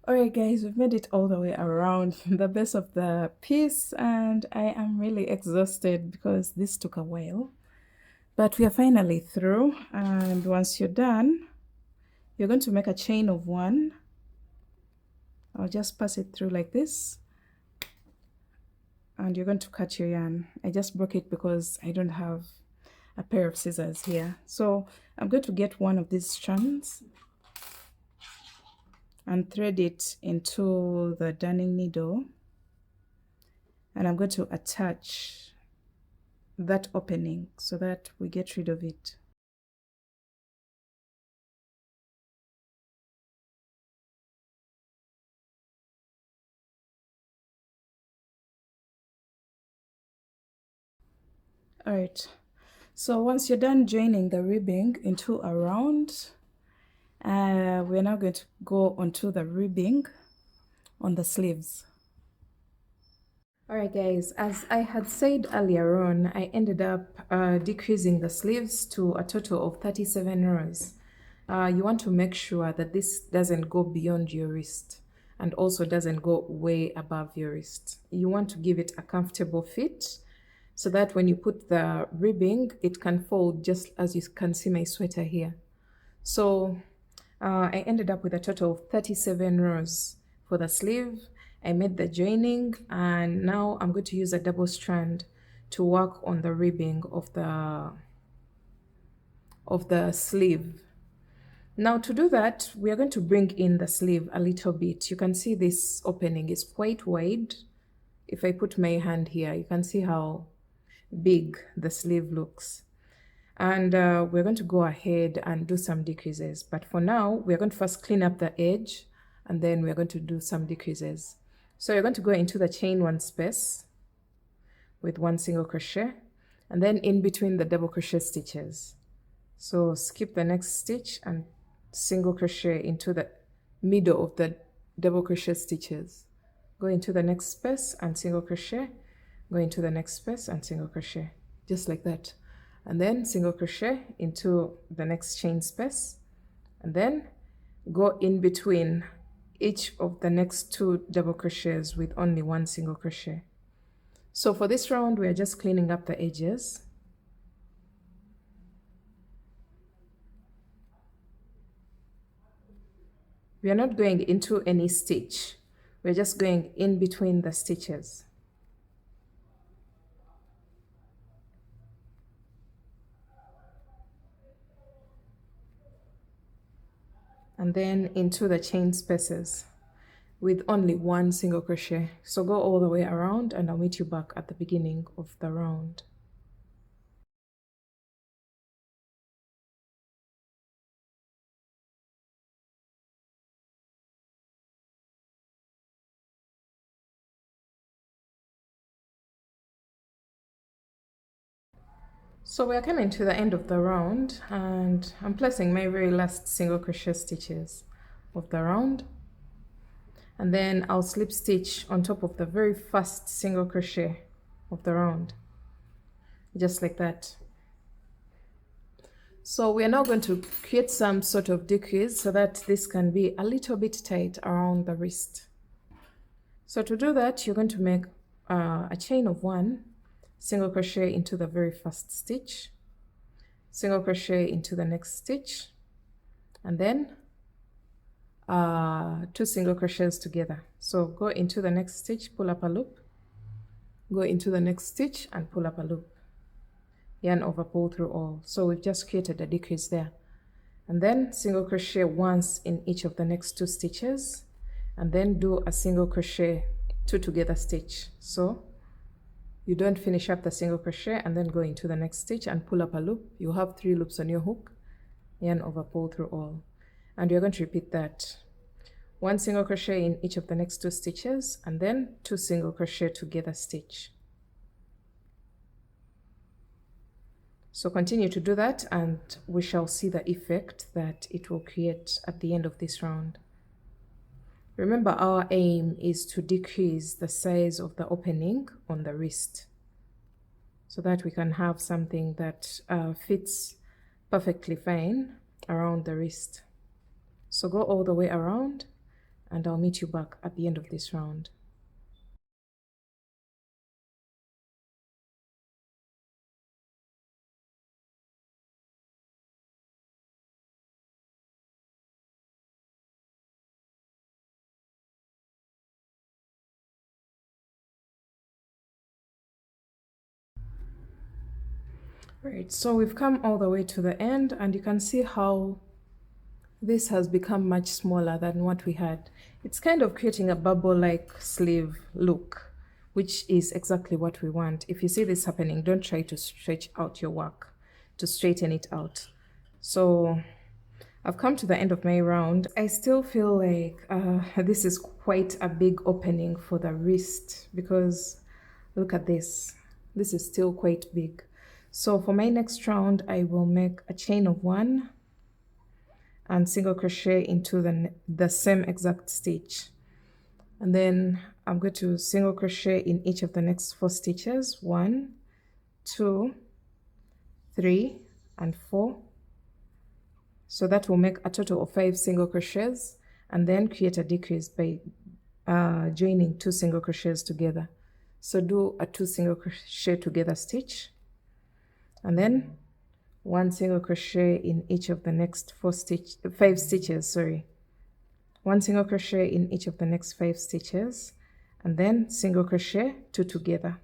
Alright guys, we've made it all the way around the base of the piece, and I am really exhausted because this took a while. But we are finally through, and once you're done, you're going to make a chain of 1. I'll just pass it through like this, and you're going to cut your yarn. I just broke it because I don't have a pair of scissors here. So I'm going to get one of these strands and thread it into the darning needle, and I'm going to attach that opening so that we get rid of it. Alright, so once you're done joining the ribbing into a round, we're now going to go onto the ribbing on the sleeves. Alright guys, as I had said earlier on, I ended up decreasing the sleeves to a total of 37 rows. You want to make sure that this doesn't go beyond your wrist and also doesn't go way above your wrist. You want to give it a comfortable fit so that when you put the ribbing, it can fold just as you can see my sweater here. So I ended up with a total of 37 rows for the sleeve. I made the joining, and now I'm going to use a double strand to work on the ribbing of the sleeve. Now to do that, we are going to bring in the sleeve a little bit. You can see this opening is quite wide. If I put my hand here, you can see how big the sleeve looks. And we're going to go ahead and do some decreases, but for now we're going to first clean up the edge and then we're going to do some decreases. So you're going to go into the chain one space with one single crochet and then in between the double crochet stitches. So skip the next stitch and single crochet into the middle of the double crochet stitches. Go into the next space and single crochet, go into the next space and single crochet, just like that. And then single crochet into the next chain space and then go in between each of the next two double crochets with only one single crochet. So for this round we are just cleaning up the edges. We are not going into any stitch, we're just going in between the stitches. And then into the chain spaces with only one single crochet. So go all the way around and I'll meet you back at the beginning of the round. So we are coming to the end of the round and I'm placing my very last single crochet stitches of the round, and then I'll slip stitch on top of the very first single crochet of the round, just like that. So we are now going to create some sort of decrease so that this can be a little bit tight around the wrist. So to do that, you're going to make a chain of one, single crochet into the very first stitch, single crochet into the next stitch, and then 2 single crochets together. So go into the next stitch, pull up a loop, go into the next stitch and pull up a loop, yarn over, pull through all. So we've just created a decrease there, and then single crochet once in each of the next 2 stitches and then do a single crochet 2 together stitch. So you don't finish up the single crochet and then go into the next stitch and pull up a loop. You have 3 loops on your hook, yarn over, pull through all, and you're going to repeat that. 1 single crochet in each of the next 2 stitches and then 2 single crochet together stitch. So continue to do that and we shall see the effect that it will create at the end of this round. Remember, our aim is to decrease the size of the opening on the wrist so that we can have something that fits perfectly fine around the wrist. So go all the way around and I'll meet you back at the end of this round. Right, so we've come all the way to the end and you can see how this has become much smaller than what we had. It's kind of creating a bubble-like sleeve look, which is exactly what we want. If you see this happening, don't try to stretch out your work to straighten it out. So I've come to the end of my round. I still feel like this is quite a big opening for the wrist because look at this. This is still quite big. So for my next round, I will make a chain of 1 and single crochet into the same exact stitch. And then I'm going to single crochet in each of the next 4 stitches. 1, 2, 3, and 4. So that will make a total of 5 single crochets and then create a decrease by joining 2 single crochets together. So do a 2 single crochet together stitch and then 1 single crochet in each of the next 5 stitches, 1 single crochet in each of the next 5 stitches and then single crochet 2 together,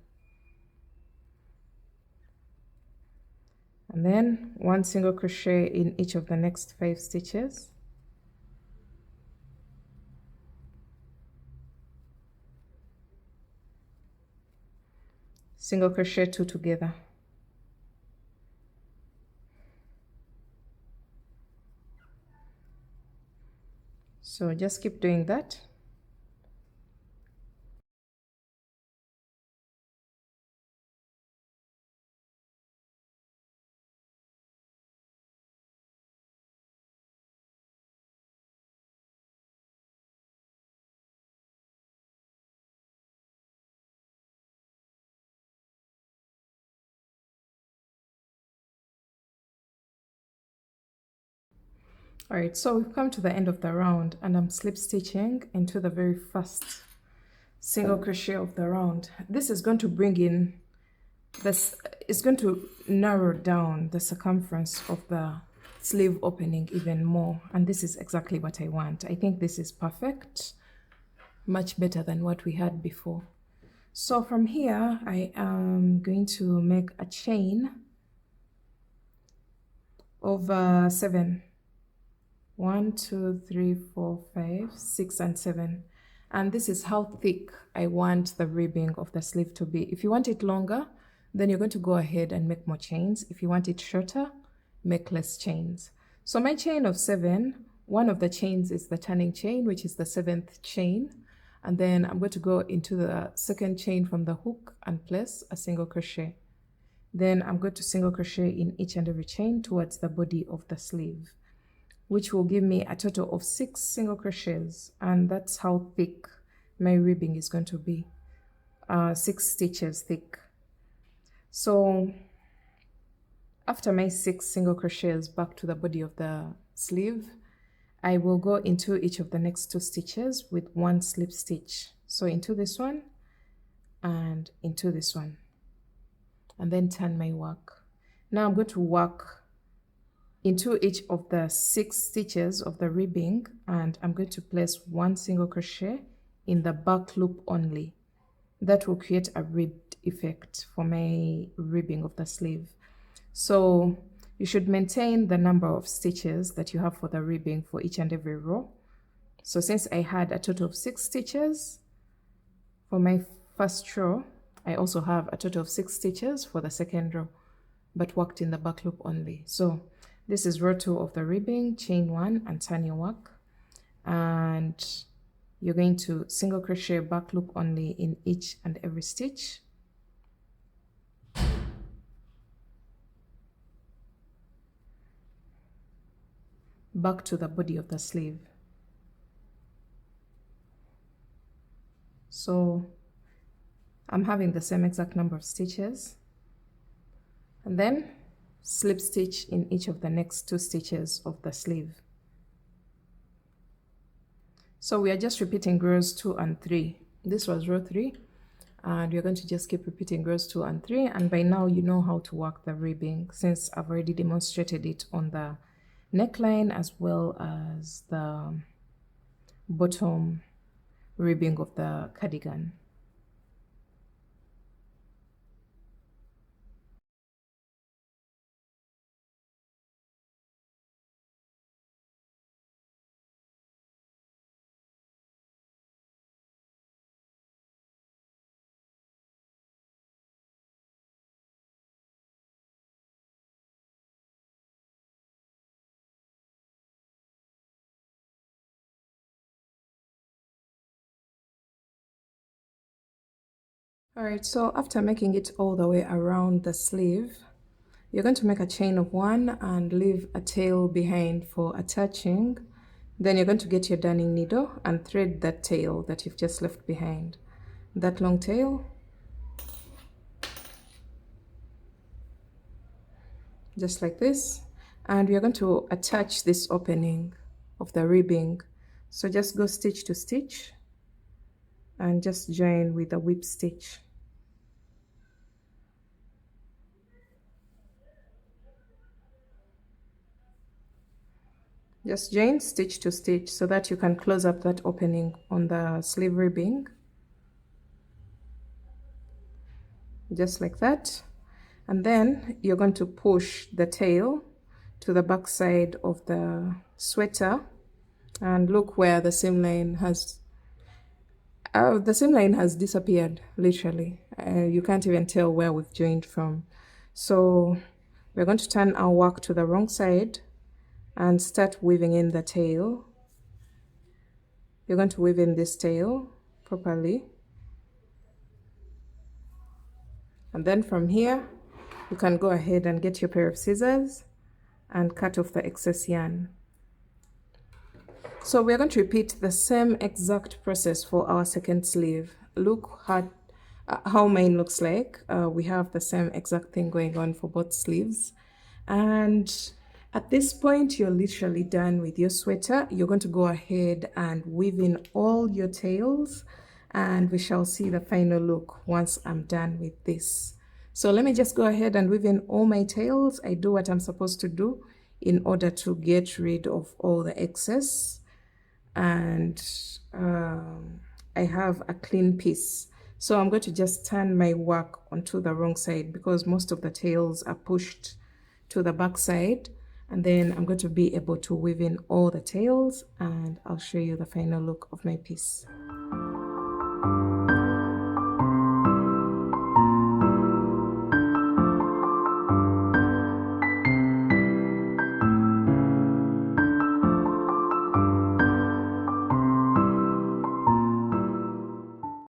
and then 1 single crochet in each of the next 5 stitches, single crochet 2 together. So just keep doing that. All right, so we've come to the end of the round and I'm slip stitching into the very first single crochet of the round. This is going to bring in this, it's going to narrow down the circumference of the sleeve opening even more, and this is exactly what I want. I think this is perfect, much better than what we had before. So from here I am going to make a chain of 7. 1, 2, 3, 4, 5, 6, and 7. And this is how thick I want the ribbing of the sleeve to be. If you want it longer, then you're going to go ahead and make more chains. If you want it shorter, make less chains. So my chain of 7, one of the chains is the turning chain, which is the 7th chain. And then I'm going to go into the 2nd chain from the hook and place a single crochet. Then I'm going to single crochet in each and every chain towards the body of the sleeve, which will give me a total of 6 single crochets, and that's how thick my ribbing is going to be, 6 stitches thick. So after my 6 single crochets back to the body of the sleeve, I will go into each of the next 2 stitches with 1 slip stitch. So into this one and into this one, and then turn my work. Now I'm going to work into each of the 6 stitches of the ribbing, and I'm going to place 1 single crochet in the back loop only. That will create a ribbed effect for my ribbing of the sleeve. So you should maintain the number of stitches that you have for the ribbing for each and every row. So since I had a total of 6 stitches for my first row, I also have a total of 6 stitches for the second row, but worked in the back loop only. So this is row 2 of the ribbing, chain 1 and turn your work, and you're going to single crochet back loop only in each and every stitch. Back to the body of the sleeve. So I'm having the same exact number of stitches, and then slip stitch in each of the next 2 stitches of the sleeve. So we are just repeating rows 2 and 3. This was row 3, and we're going to just keep repeating rows 2 and 3, and by now you know how to work the ribbing, since I've already demonstrated it on the neckline as well as the bottom ribbing of the cardigan. Alright, so after making it all the way around the sleeve, you're going to make a chain of 1 and leave a tail behind for attaching. Then you're going to get your darning needle and thread that tail that you've just left behind, that long tail, just like this. And we are going to attach this opening of the ribbing. So just go stitch to stitch and just join with a whip stitch. Just join stitch to stitch so that you can close up that opening on the sleeve ribbing, just like that. And then you're going to push the tail to the back side of the sweater, and look where the seam line has, The seam line has disappeared, literally. You can't even tell where we've joined from. So we're going to turn our work to the wrong side and start weaving in the tail. You're going to weave in this tail properly. And then from here, you can go ahead and get your pair of scissors and cut off the excess yarn. So we're going to repeat the same exact process for our second sleeve. Look how mine looks like. We have the same exact thing going on for both sleeves. And at this point, you're literally done with your sweater. You're going to go ahead and weave in all your tails, and we shall see the final look once I'm done with this. So let me just go ahead and weave in all my tails. I do what I'm supposed to do in order to get rid of all the excess. And I have a clean piece. So I'm going to just turn my work onto the wrong side because most of the tails are pushed to the back side. And then I'm going to be able to weave in all the tails, and I'll show you the final look of my piece.